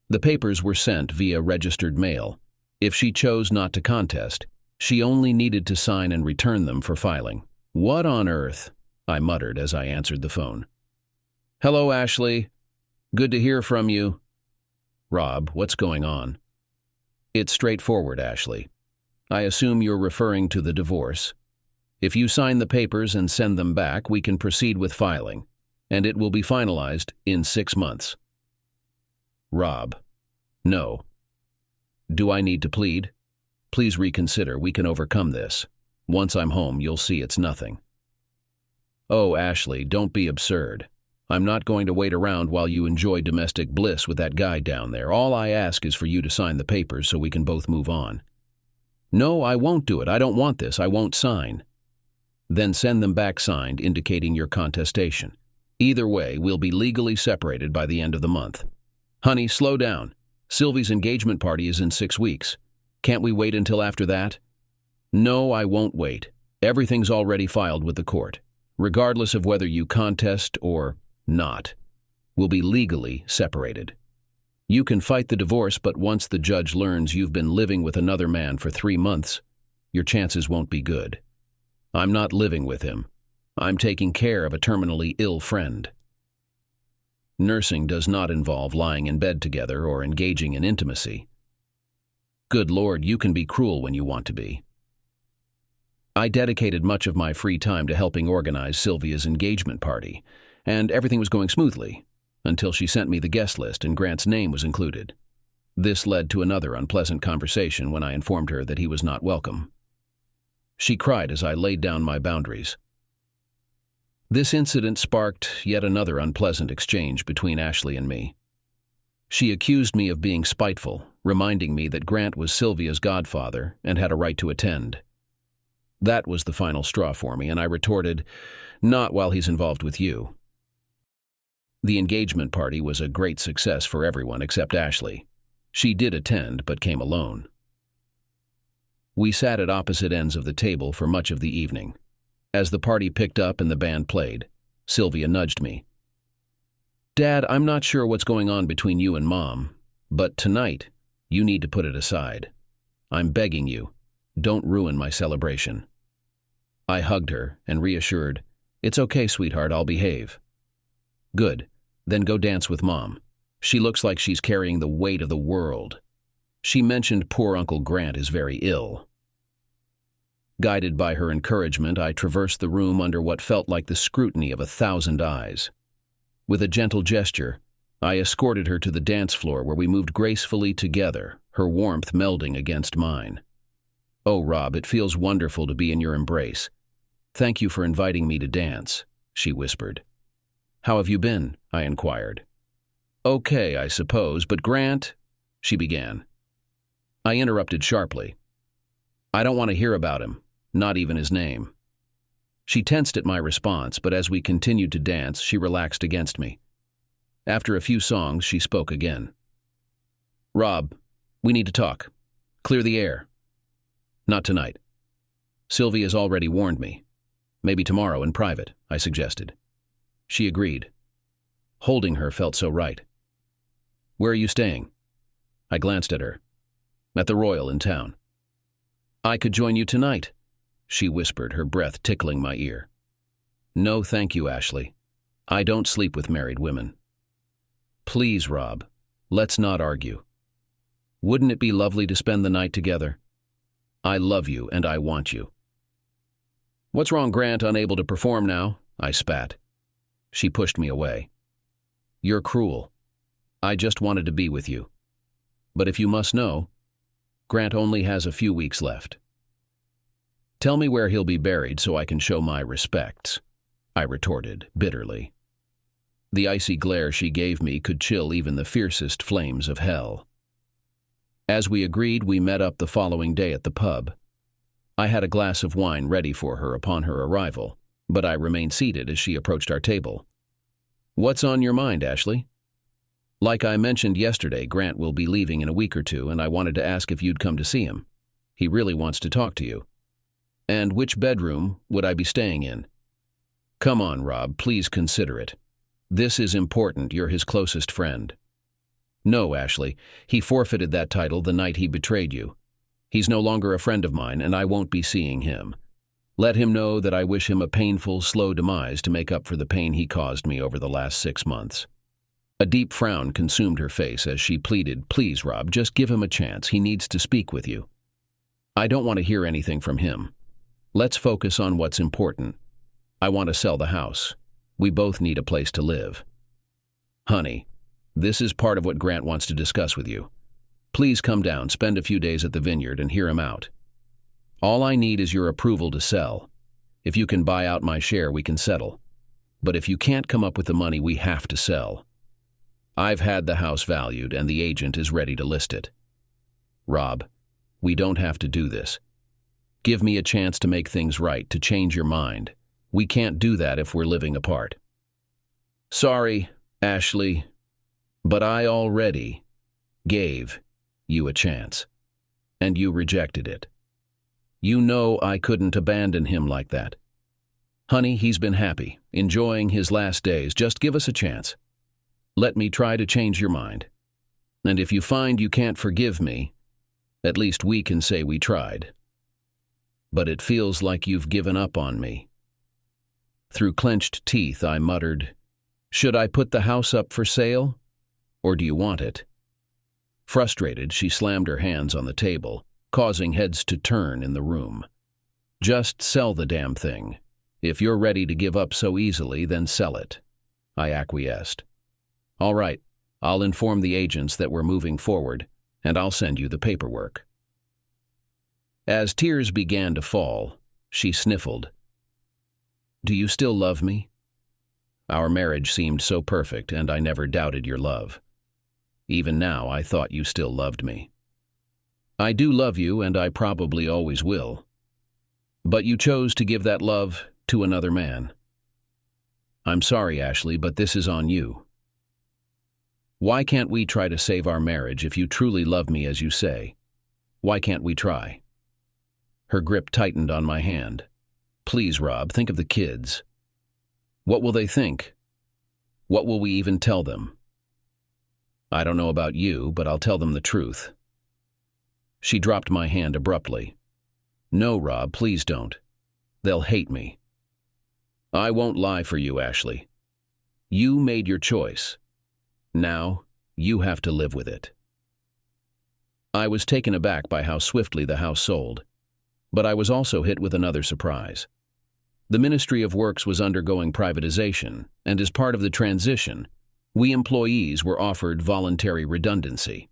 The papers were sent via registered mail. If she chose not to contest, she only needed to sign and return them for filing. "What on earth?" I muttered as I answered the phone. "Hello, Ashley. Good to hear from you." "Rob, what's going on?" "It's straightforward, Ashley. I assume you're referring to the divorce. If you sign the papers and send them back, we can proceed with filing, and it will be finalized in 6 months." "Rob, no. Do I need to plead? Please reconsider. We can overcome this. Once I'm home, you'll see it's nothing." "Oh, Ashley, don't be absurd. I'm not going to wait around while you enjoy domestic bliss with that guy down there. All I ask is for you to sign the papers so we can both move on." "No, I won't do it. I don't want this. I won't sign." "Then send them back signed, indicating your contestation. Either way, we'll be legally separated by the end of the month." "Honey, slow down. Sylvie's engagement party is in 6 weeks. Can't we wait until after that?" "No, I won't wait. Everything's already filed with the court. Regardless of whether you contest or not, we'll be legally separated. You can fight the divorce, but once the judge learns you've been living with another man for 3 months, your chances won't be good. I'm not living with him. I'm taking care of a terminally ill friend. Nursing does not involve lying in bed together or engaging in intimacy. Good Lord, you can be cruel when you want to be." I dedicated much of my free time to helping organize Sylvia's engagement party, and everything was going smoothly, until she sent me the guest list and Grant's name was included. This led to another unpleasant conversation when I informed her that he was not welcome. she cried as I laid down my boundaries. This incident sparked yet another unpleasant exchange between Ashley and me. She accused me of being spiteful, reminding me that Grant was Sylvia's godfather and had a right to attend. That was the final straw for me, and I retorted, "Not while he's involved with you." The engagement party was a great success for everyone except Ashley. She did attend, but came alone. We sat at opposite ends of the table for much of the evening. As the party picked up and the band played, Sylvia nudged me. "Dad, I'm not sure what's going on between you and Mom, but tonight, you need to put it aside. I'm begging you, don't ruin my celebration." I hugged her and reassured, "It's okay, sweetheart, I'll behave." "Good, then go dance with Mom. She looks like she's carrying the weight of the world. She mentioned poor Uncle Grant is very ill." Guided by her encouragement, I traversed the room under what felt like the scrutiny of 1,000 eyes. With a gentle gesture, I escorted her to the dance floor where we moved gracefully together, her warmth melding against mine. "Oh, Rob, it feels wonderful to be in your embrace. Thank you for inviting me to dance," she whispered. "How have you been?" I inquired. "Okay, I suppose, but Grant," she began. I interrupted sharply. "I don't want to hear about him, not even his name." She tensed at my response, but as we continued to dance, she relaxed against me. After a few songs, she spoke again. "Rob, we need to talk. Clear the air." "Not tonight. Sylvia's already warned me. Maybe tomorrow in private," I suggested. She agreed. Holding her felt so right. "Where are you staying?" I glanced at her. "At the Royal in town." "I could join you tonight," she whispered, her breath tickling my ear. "No, thank you, Ashley. I don't sleep with married women." "Please, Rob, let's not argue. Wouldn't it be lovely to spend the night together? I love you and I want you." "What's wrong, Grant, unable to perform now?" I spat. She pushed me away. "You're cruel. I just wanted to be with you. But if you must know, Grant only has a few weeks left." "Tell me where he'll be buried so I can show my respects," I retorted bitterly. The icy glare she gave me could chill even the fiercest flames of hell. As we agreed, we met up the following day at the pub. I had a glass of wine ready for her upon her arrival, but I remained seated as she approached our table. "What's on your mind, Ashley?" "Like I mentioned yesterday, Grant will be leaving in a week or two, and I wanted to ask if you'd come to see him. He really wants to talk to you." "And which bedroom would I be staying in?" "Come on, Rob, please consider it. This is important, you're his closest friend." "No, Ashley, he forfeited that title the night he betrayed you. He's no longer a friend of mine, and I won't be seeing him. Let him know that I wish him a painful, slow demise to make up for the pain he caused me over the last 6 months." A deep frown consumed her face as she pleaded, "Please, Rob, just give him a chance. He needs to speak with you." "I don't want to hear anything from him. Let's focus on what's important. I want to sell the house. We both need a place to live." "Honey, this is part of what Grant wants to discuss with you. Please come down, spend a few days at the vineyard, and hear him out. All I need is your approval to sell. If you can buy out my share, we can settle. But if you can't come up with the money, we have to sell. I've had the house valued, and the agent is ready to list it. Rob, we don't have to do this. Give me a chance to make things right, to change your mind. We can't do that if we're living apart." "Sorry, Ashley, but I already gave you a chance, and you rejected it. You know I couldn't abandon him like that. Honey, he's been happy, enjoying his last days. Just give us a chance. Let me try to change your mind. And if you find you can't forgive me, at least we can say we tried. But it feels like you've given up on me." Through clenched teeth, I muttered, "Should I put the house up for sale? Or do you want it?" Frustrated, she slammed her hands on the table, causing heads to turn in the room. "Just sell the damn thing. If you're ready to give up so easily, then sell it," I acquiesced. "All right, I'll inform the agents that we're moving forward, and I'll send you the paperwork." As tears began to fall, She sniffled. Do you still love me? Our marriage seemed so perfect, and I never doubted your love. Even now, I thought you still loved me. I do love you, and I probably always will. But you chose to give that love to another man. I'm sorry, Ashley, but this is on you. Why can't we try to save our marriage if you truly love me as you say? Why can't we try? Her grip tightened on my hand. Please, Rob, think of the kids. What will they think? What will we even tell them? I don't know about you, but I'll tell them the truth. She dropped my hand abruptly. No, Rob, please don't. They'll hate me. I won't lie for you, Ashley. You made your choice. Now, you have to live with it. I was taken aback by how swiftly the house sold, but I was also hit with another surprise. The Ministry of Works was undergoing privatization, and as part of the transition, we employees were offered voluntary redundancy.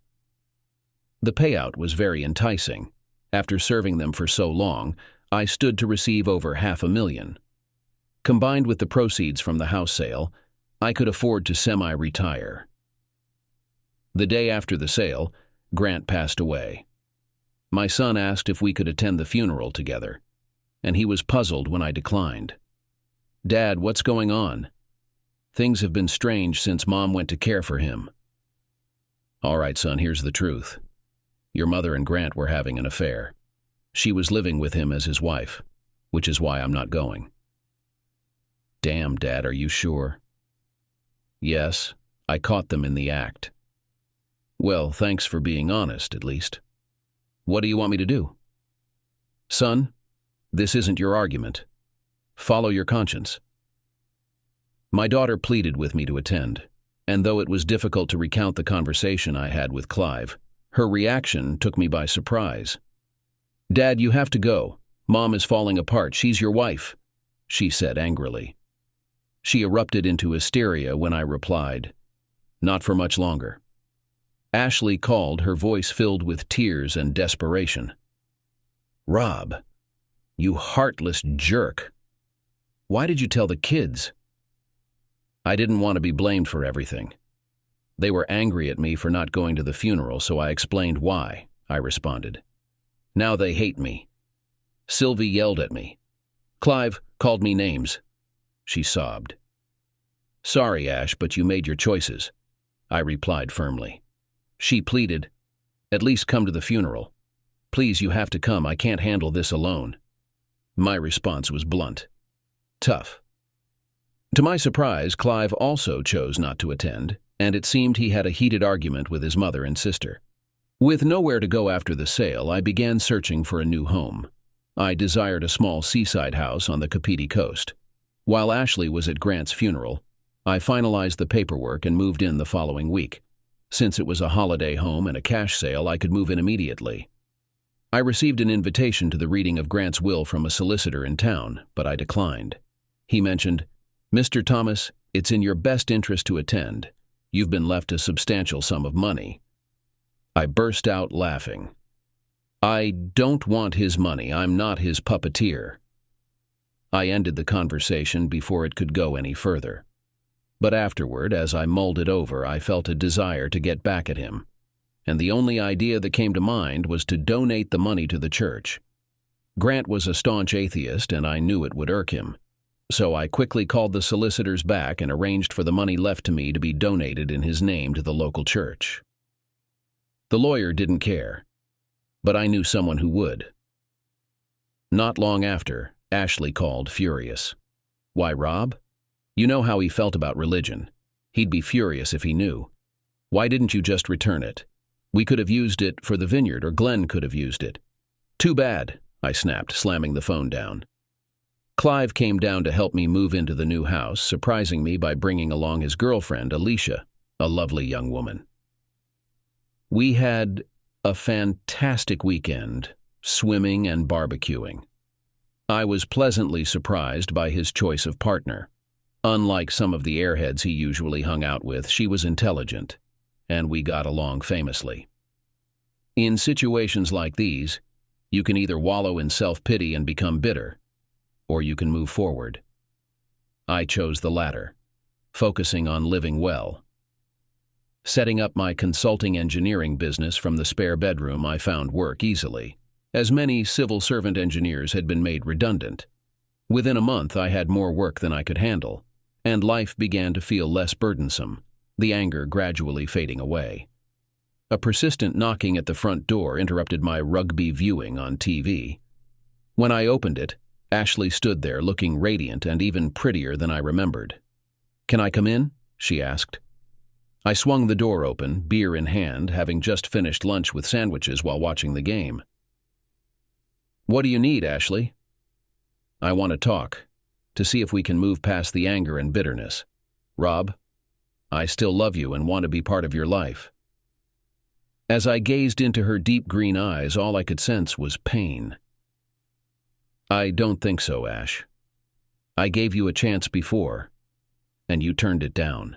The payout was very enticing. After serving them for so long, I stood to receive over $500,000. Combined with the proceeds from the house sale, I could afford to semi-retire. The day after the sale, Grant passed away. My son asked if we could attend the funeral together, and he was puzzled when I declined. Dad, what's going on? Things have been strange since Mom went to care for him. All right, son, here's the truth. Your mother and Grant were having an affair. She was living with him as his wife, which is why I'm not going. Damn, Dad, are you sure? Yes, I caught them in the act. Well, thanks for being honest, at least. What do you want me to do? Son, this isn't your argument. Follow your conscience. My daughter pleaded with me to attend, and though it was difficult to recount the conversation I had with Clive, her reaction took me by surprise. Dad, you have to go. Mom is falling apart. She's your wife, she said angrily. She erupted into hysteria when I replied, not for much longer. Ashley called, her voice filled with tears and desperation. Rob, you heartless jerk. Why did you tell the kids? I didn't want to be blamed for everything. They were angry at me for not going to the funeral, so I explained why, I responded. Now they hate me. Sylvie yelled at me. Clive called me names. She sobbed. Sorry, Ash, but you made your choices, I replied firmly. She pleaded, at least come to the funeral. Please, you have to come. I can't handle this alone. My response was blunt. Tough. To my surprise, Clive also chose not to attend, and it seemed he had a heated argument with his mother and sister. With nowhere to go after the sale, I began searching for a new home. I desired a small seaside house on the Kapiti coast. While Ashley was at Grant's funeral, I finalized the paperwork and moved in the following week. Since it was a holiday home and a cash sale, I could move in immediately. I received an invitation to the reading of Grant's will from a solicitor in town, but I declined. He mentioned, Mr. Thomas, it's in your best interest to attend. You've been left a substantial sum of money. I burst out laughing. I don't want his money. I'm not his puppeteer. I ended the conversation before it could go any further. But afterward, as I mulled it over, I felt a desire to get back at him, and the only idea that came to mind was to donate the money to the church. Grant was a staunch atheist, and I knew it would irk him, so I quickly called the solicitors back and arranged for the money left to me to be donated in his name to the local church. The lawyer didn't care, but I knew someone who would. Not long after, Ashley called, furious. Why, Rob? You know how he felt about religion. He'd be furious if he knew. Why didn't you just return it? We could have used it for the vineyard, or Glenn could have used it. Too bad, I snapped, slamming the phone down. Clive came down to help me move into the new house, surprising me by bringing along his girlfriend, Alicia, a lovely young woman. We had a fantastic weekend, swimming and barbecuing. I was pleasantly surprised by his choice of partner. Unlike some of the airheads he usually hung out with, she was intelligent, and we got along famously. In situations like these, you can either wallow in self-pity and become bitter, or you can move forward. I chose the latter, focusing on living well. Setting up my consulting engineering business from the spare bedroom, I found work easily, as many civil servant engineers had been made redundant. Within a month, I had more work than I could handle, and life began to feel less burdensome, the anger gradually fading away. A persistent knocking at the front door interrupted my rugby viewing on TV. When I opened it, Ashley stood there looking radiant and even prettier than I remembered. "Can I come in?" she asked. I swung the door open, beer in hand, having just finished lunch with sandwiches while watching the game. "What do you need, Ashley?" "I want to talk, to see if we can move past the anger and bitterness. Rob, I still love you and want to be part of your life." As I gazed into her deep green eyes, all I could sense was pain. "I don't think so, Ash. I gave you a chance before, and you turned it down."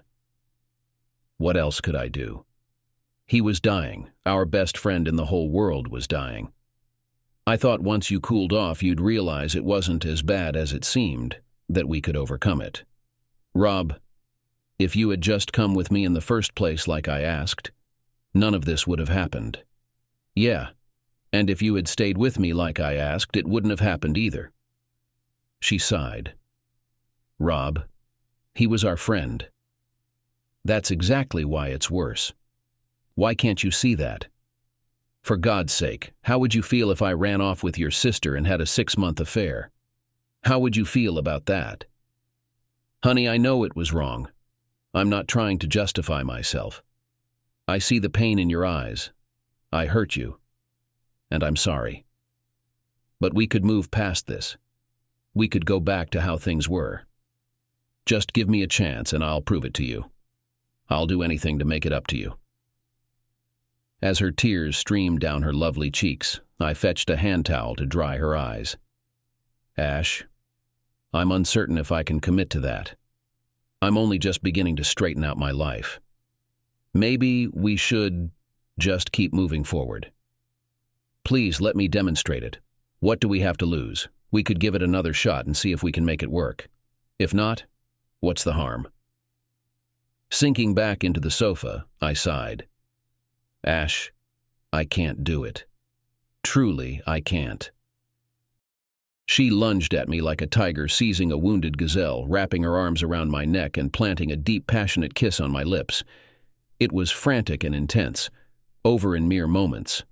What else could I do? He was dying. Our best friend in the whole world was dying. I thought once you cooled off, you'd realize it wasn't as bad as it seemed, that we could overcome it. Rob, if you had just come with me in the first place like I asked, none of this would have happened. Yeah, and if you had stayed with me like I asked, it wouldn't have happened either. She sighed. Rob, he was our friend. That's exactly why it's worse. Why can't you see that? For God's sake, how would you feel if I ran off with your sister and had a 6-month affair? How would you feel about that? Honey, I know it was wrong. I'm not trying to justify myself. I see the pain in your eyes. I hurt you. And I'm sorry. But we could move past this. We could go back to how things were. Just give me a chance and I'll prove it to you. I'll do anything to make it up to you. As her tears streamed down her lovely cheeks, I fetched a hand towel to dry her eyes. Ash, I'm uncertain if I can commit to that. I'm only just beginning to straighten out my life. Maybe we should just keep moving forward. Please let me demonstrate it. What do we have to lose? We could give it another shot and see if we can make it work. If not, what's the harm? Sinking back into the sofa, I sighed. Ash, I can't do it. Truly, I can't. She lunged at me like a tiger seizing a wounded gazelle, wrapping her arms around my neck and planting a deep, passionate kiss on my lips. It was frantic and intense, over in mere moments.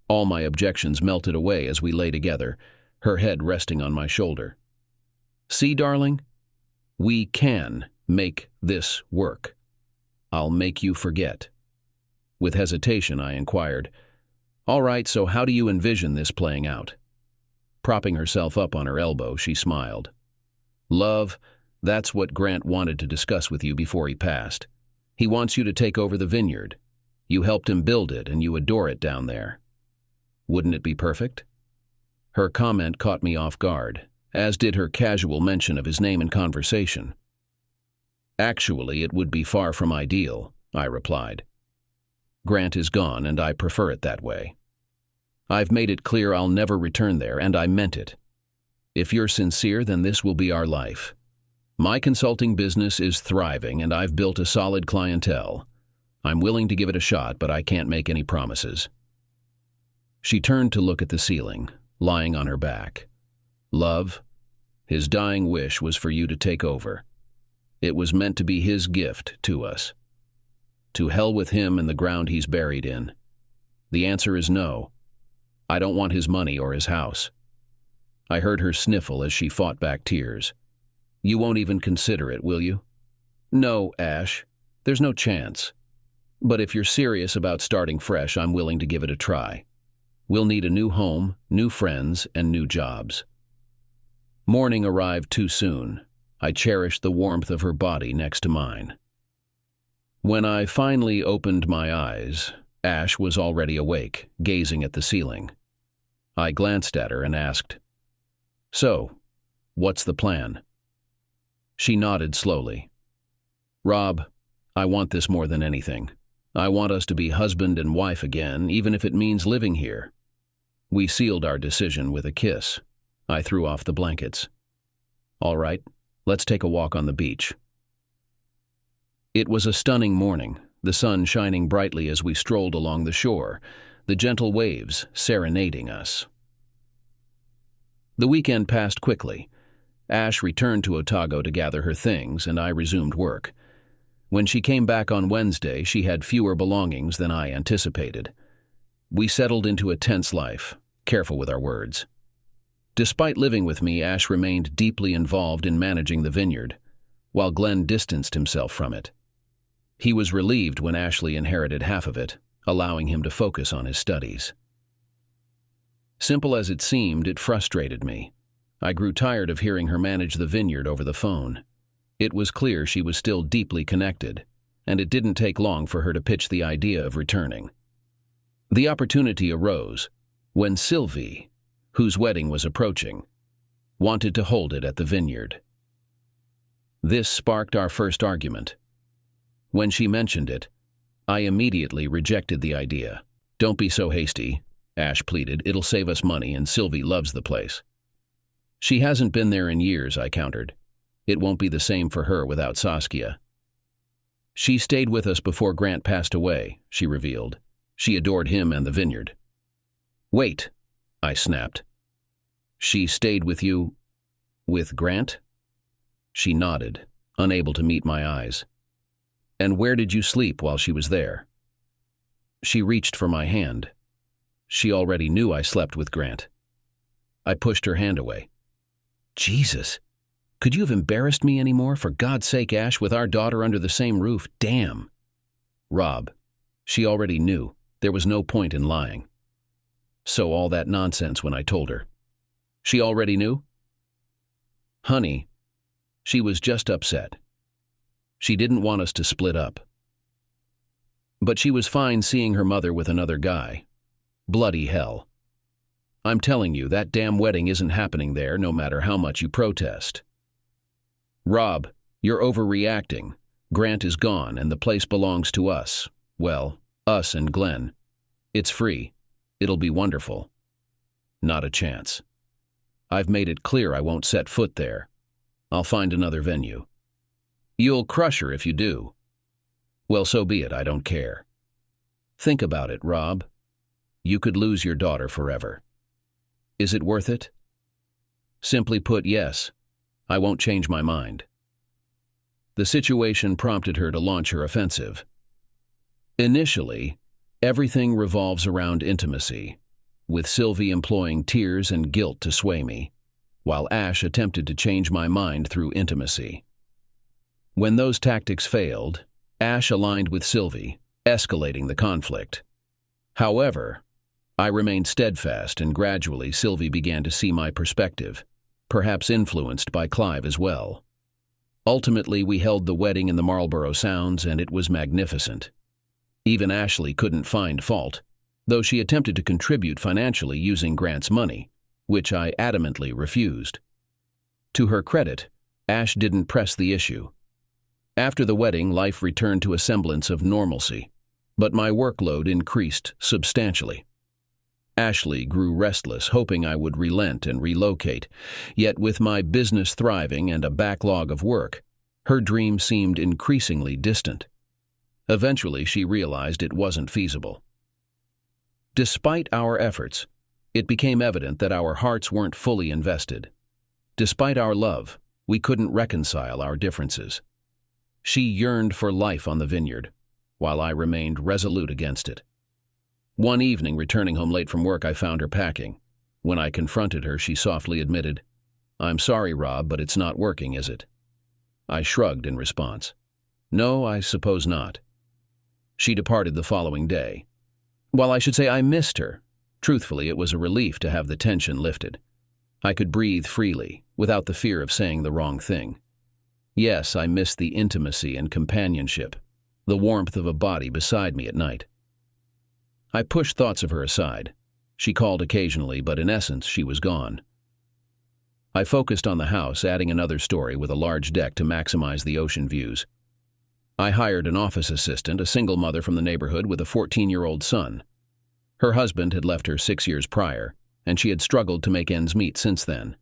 All my objections melted away as we lay together, her head resting on my shoulder. See, darling? We can make this work. I'll make you forget. With hesitation, I inquired, All right, so how do you envision this playing out? Propping herself up on her elbow, she smiled. Love, that's what Grant wanted to discuss with you before he passed. He wants you to take over the vineyard. You helped him build it, and you adore it down there. Wouldn't it be perfect? Her comment caught me off guard, as did her casual mention of his name in conversation. Actually, it would be far from ideal, I replied. Grant is gone, and I prefer it that way. I've made it clear I'll never return there, and I meant it. If you're sincere, then this will be our life. My consulting business is thriving, and I've built a solid clientele. I'm willing to give it a shot, but I can't make any promises. She turned to look at the ceiling, lying on her back. Love, his dying wish was for you to take over. It was meant to be his gift to us. To hell with him and the ground he's buried in. The answer is no. I don't want his money or his house. I heard her sniffle as she fought back tears. You won't even consider it, will you? No, Ash. There's no chance. But if you're serious about starting fresh, I'm willing to give it a try. We'll need a new home, new friends, and new jobs. Morning arrived too soon. I cherished the warmth of her body next to mine. When I finally opened my eyes, Ash was already awake, gazing at the ceiling. I glanced at her and asked, So, what's the plan? She nodded slowly. Rob, I want this more than anything. I want us to be husband and wife again, even if it means living here. We sealed our decision with a kiss. I threw off the blankets. All right, let's take a walk on the beach. It was a stunning morning, the sun shining brightly as we strolled along the shore, the gentle waves serenading us. The weekend passed quickly. Ash returned to Otago to gather her things, and I resumed work. When she came back on Wednesday, she had fewer belongings than I anticipated. We settled into a tense life, careful with our words. Despite living with me, Ash remained deeply involved in managing the vineyard, while Glenn distanced himself from it. He was relieved when Ashley inherited half of it, allowing him to focus on his studies. Simple as it seemed, it frustrated me. I grew tired of hearing her manage the vineyard over the phone. It was clear she was still deeply connected, and it didn't take long for her to pitch the idea of returning. The opportunity arose when Sylvie, whose wedding was approaching, wanted to hold it at the vineyard. This sparked our first argument. When she mentioned it, I immediately rejected the idea. "Don't be so hasty," Ash pleaded. "It'll save us money, and Sylvie loves the place." "She hasn't been there in years," I countered. "It won't be the same for her without Saskia." "She stayed with us before Grant passed away," she revealed. "She adored him and the vineyard." "Wait," I snapped. "She stayed with you, with Grant?" She nodded, unable to meet my eyes. "And where did you sleep while she was there?" She reached for my hand. She already knew I slept with Grant. I pushed her hand away. "Jesus, could you have embarrassed me anymore? For God's sake, Ash, with our daughter under the same roof, damn." "Rob, she already knew. There was no point in lying." "So all that nonsense when I told her. She already knew?" "Honey, she was just upset. She didn't want us to split up. But she was fine seeing her mother with another guy. Bloody hell. I'm telling you, that damn wedding isn't happening there, no matter how much you protest." "Rob, you're overreacting. Grant is gone, and the place belongs to us. Well, us and Glenn. It's free. It'll be wonderful." "Not a chance. I've made it clear I won't set foot there. I'll find another venue." "You'll crush her if you do." "Well, so be it. I don't care. Think about it, Rob. You could lose your daughter forever. Is it worth it?" Simply put, yes. I won't change my mind. The situation prompted her to launch her offensive. Initially, everything revolves around intimacy, with Sylvie employing tears and guilt to sway me, while Ash attempted to change my mind through intimacy. When those tactics failed, Ash aligned with Sylvie, escalating the conflict. However, I remained steadfast, and gradually Sylvie began to see my perspective, perhaps influenced by Clive as well. Ultimately, we held the wedding in the Marlborough Sounds, and it was magnificent. Even Ashley couldn't find fault, though she attempted to contribute financially using Grant's money, which I adamantly refused. To her credit, Ash didn't press the issue. After the wedding, life returned to a semblance of normalcy, but my workload increased substantially. Ashley grew restless, hoping I would relent and relocate, yet with my business thriving and a backlog of work, her dream seemed increasingly distant. Eventually, she realized it wasn't feasible. Despite our efforts, it became evident that our hearts weren't fully invested. Despite our love, we couldn't reconcile our differences. She yearned for life on the vineyard, while I remained resolute against it. One evening, returning home late from work, I found her packing. When I confronted her, she softly admitted, "I'm sorry, Rob, but it's not working, is it?" I shrugged in response. "No, I suppose not." She departed the following day. While I should say I missed her, truthfully, it was a relief to have the tension lifted. I could breathe freely, without the fear of saying the wrong thing. Yes, I missed the intimacy and companionship, the warmth of a body beside me at night. I pushed thoughts of her aside. She called occasionally, but in essence, she was gone. I focused on the house, adding another story with a large deck to maximize the ocean views. I hired an office assistant, a single mother from the neighborhood with a 14-year-old son. Her husband had left her 6 years prior, and she had struggled to make ends meet since then.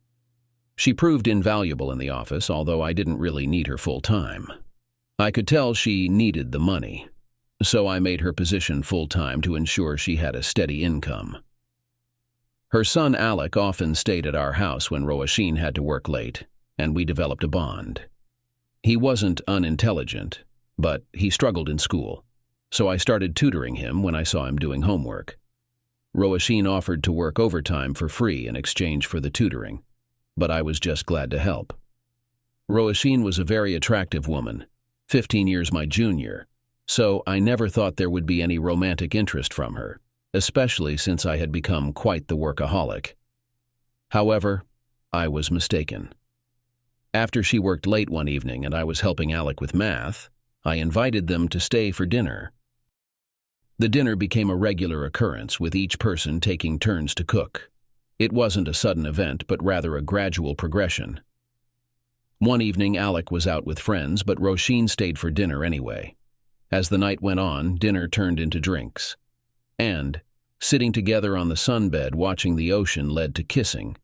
She proved invaluable in the office, although I didn't really need her full-time. I could tell she needed the money, so I made her position full-time to ensure she had a steady income. Her son Alec often stayed at our house when Roisin had to work late, and we developed a bond. He wasn't unintelligent, but he struggled in school, so I started tutoring him when I saw him doing homework. Roisin offered to work overtime for free in exchange for the tutoring, but I was just glad to help. Roisin was a very attractive woman, 15 years my junior, so I never thought there would be any romantic interest from her, especially since I had become quite the workaholic. However, I was mistaken. After she worked late one evening and I was helping Alec with math, I invited them to stay for dinner. The dinner became a regular occurrence, with each person taking turns to cook. It wasn't a sudden event, but rather a gradual progression. One evening, Alec was out with friends, but Roisin stayed for dinner anyway. As the night went on, dinner turned into drinks. And, sitting together on the sunbed watching the ocean led to kissing,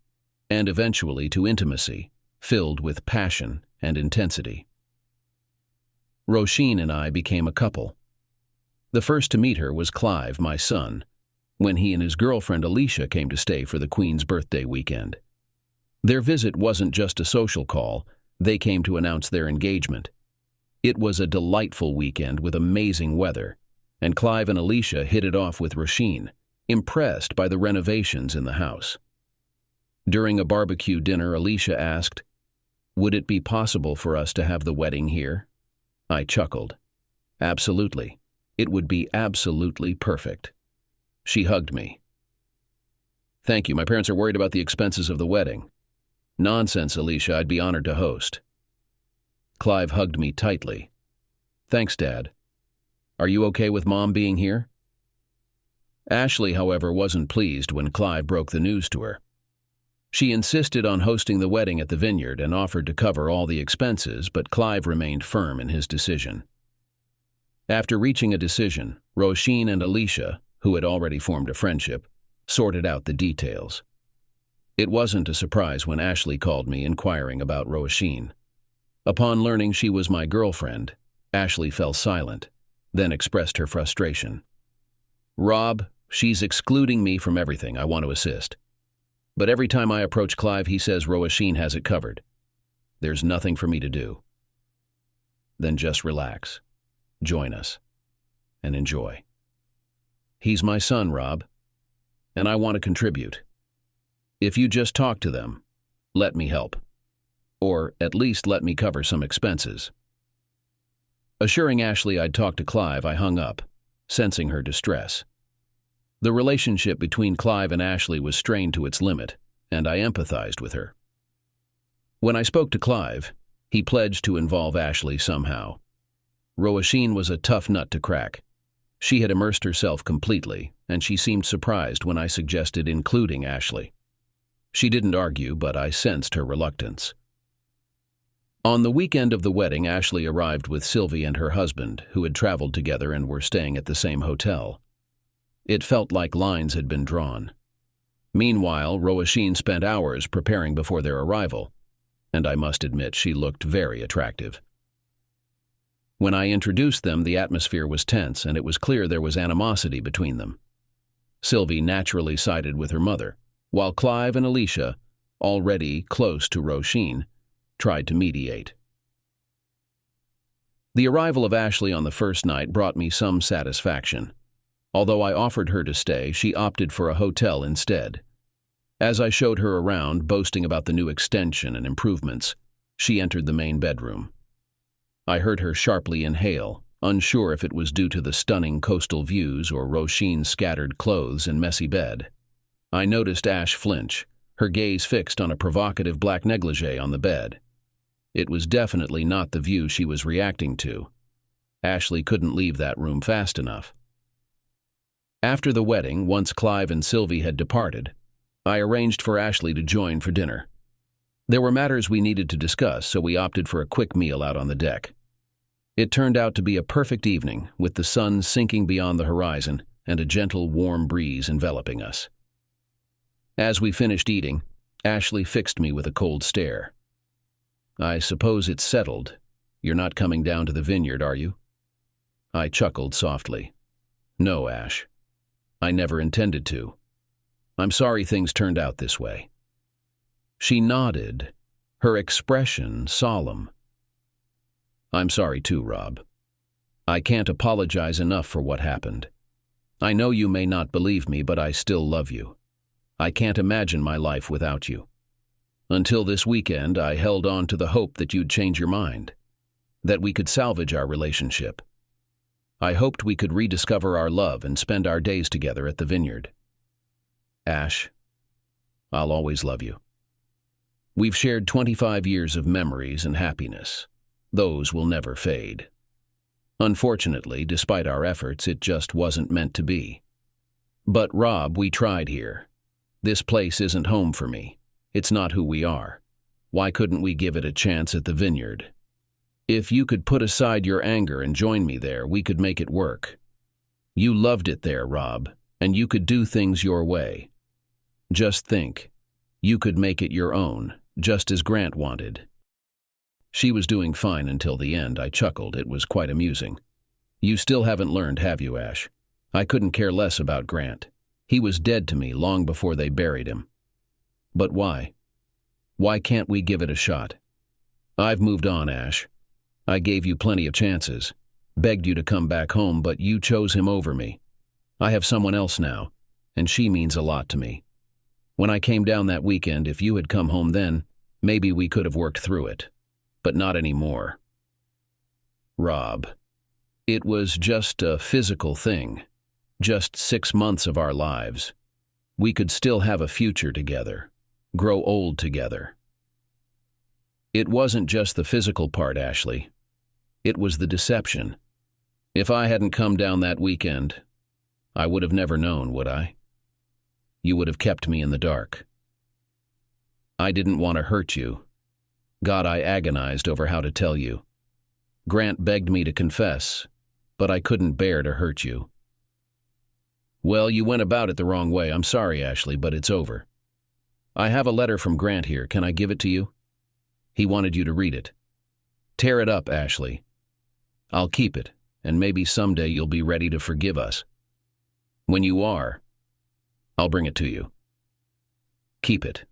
and eventually to intimacy, filled with passion and intensity. Roisin and I became a couple. The first to meet her was Clive, my son, when he and his girlfriend Alicia came to stay for the Queen's birthday weekend. Their visit wasn't just a social call, they came to announce their engagement. It was a delightful weekend with amazing weather, and Clive and Alicia hit it off with Roisin, impressed by the renovations in the house. During a barbecue dinner, Alicia asked, "Would it be possible for us to have the wedding here?" I chuckled. "Absolutely. It would be absolutely perfect." She hugged me. "Thank you. My parents are worried about the expenses of the wedding." "Nonsense, Alicia. I'd be honored to host." Clive hugged me tightly. "Thanks, Dad. Are you okay with Mom being here?" Ashley, however, wasn't pleased when Clive broke the news to her. She insisted on hosting the wedding at the vineyard and offered to cover all the expenses, but Clive remained firm in his decision. After reaching a decision, Roisin and Alicia, who had already formed a friendship, sorted out the details. It wasn't a surprise when Ashley called me inquiring about Roisin. Upon learning she was my girlfriend, Ashley fell silent, then expressed her frustration. "Rob, she's excluding me from everything. I want to assist. But every time I approach Clive, he says Roisin has it covered. There's nothing for me to do." "Then just relax, join us, and enjoy. He's my son, Rob, and I want to contribute. If you just talk to them, let me help. Or at least let me cover some expenses." Assuring Ashley I'd talk to Clive, I hung up, sensing her distress. The relationship between Clive and Ashley was strained to its limit, and I empathized with her. When I spoke to Clive, he pledged to involve Ashley somehow. Roisin was a tough nut to crack. She had immersed herself completely, and she seemed surprised when I suggested including Ashley. She didn't argue, but I sensed her reluctance. On the weekend of the wedding, Ashley arrived with Sylvie and her husband, who had traveled together and were staying at the same hotel. It felt like lines had been drawn. Meanwhile, Roisin spent hours preparing before their arrival, and I must admit she looked very attractive. When I introduced them, the atmosphere was tense, and it was clear there was animosity between them. Sylvie naturally sided with her mother, while Clive and Alicia, already close to Roisin, tried to mediate. The arrival of Ashley on the first night brought me some satisfaction. Although I offered her to stay, she opted for a hotel instead. As I showed her around, boasting about the new extension and improvements, she entered the main bedroom. I heard her sharply inhale, unsure if it was due to the stunning coastal views or Roisin's scattered clothes and messy bed. I noticed Ash flinch, her gaze fixed on a provocative black negligee on the bed. It was definitely not the view she was reacting to. Ashley couldn't leave that room fast enough. After the wedding, once Clive and Sylvie had departed, I arranged for Ashley to join for dinner. There were matters we needed to discuss, so we opted for a quick meal out on the deck. It turned out to be a perfect evening, with the sun sinking beyond the horizon and a gentle, warm breeze enveloping us. As we finished eating, Ashley fixed me with a cold stare. I suppose it's settled. You're not coming down to the vineyard, are you? I chuckled softly. No, Ash. I never intended to. I'm sorry things turned out this way. She nodded, her expression solemn. I'm sorry too, Rob. I can't apologize enough for what happened. I know you may not believe me, but I still love you. I can't imagine my life without you. Until this weekend, I held on to the hope that you'd change your mind, that we could salvage our relationship. I hoped we could rediscover our love and spend our days together at the vineyard. Ash, I'll always love you. We've shared 25 years of memories and happiness. Those will never fade. Unfortunately, despite our efforts, it just wasn't meant to be. But Rob, we tried here. This place isn't home for me. It's not who we are. Why couldn't we give it a chance at the vineyard? If you could put aside your anger and join me there, we could make it work. You loved it there, Rob, and you could do things your way. Just think, you could make it your own, just as Grant wanted. She was doing fine until the end. I chuckled. It was quite amusing. You still haven't learned, have you, Ash? I couldn't care less about Grant. He was dead to me long before they buried him. But why? Why can't we give it a shot? I've moved on, Ash. I gave you plenty of chances, begged you to come back home, but you chose him over me. I have someone else now, and she means a lot to me. When I came down that weekend, if you had come home then, maybe we could have worked through it. But not anymore. Rob, it was just a physical thing. Just 6 months of our lives. We could still have a future together, grow old together. It wasn't just the physical part, Ashley. It was the deception. If I hadn't come down that weekend, I would have never known, would I? You would have kept me in the dark. I didn't want to hurt you. God, I agonized over how to tell you. Grant begged me to confess, but I couldn't bear to hurt you. Well, you went about it the wrong way. I'm sorry, Ashley, but it's over. I have a letter from Grant here. Can I give it to you? He wanted you to read it. Tear it up, Ashley. I'll keep it, and maybe someday you'll be ready to forgive us. When you are, I'll bring it to you. Keep it.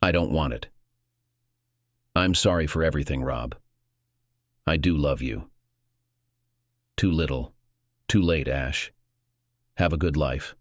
I don't want it. I'm sorry for everything, Rob. I do love you. Too little, too late, Ash. Have a good life.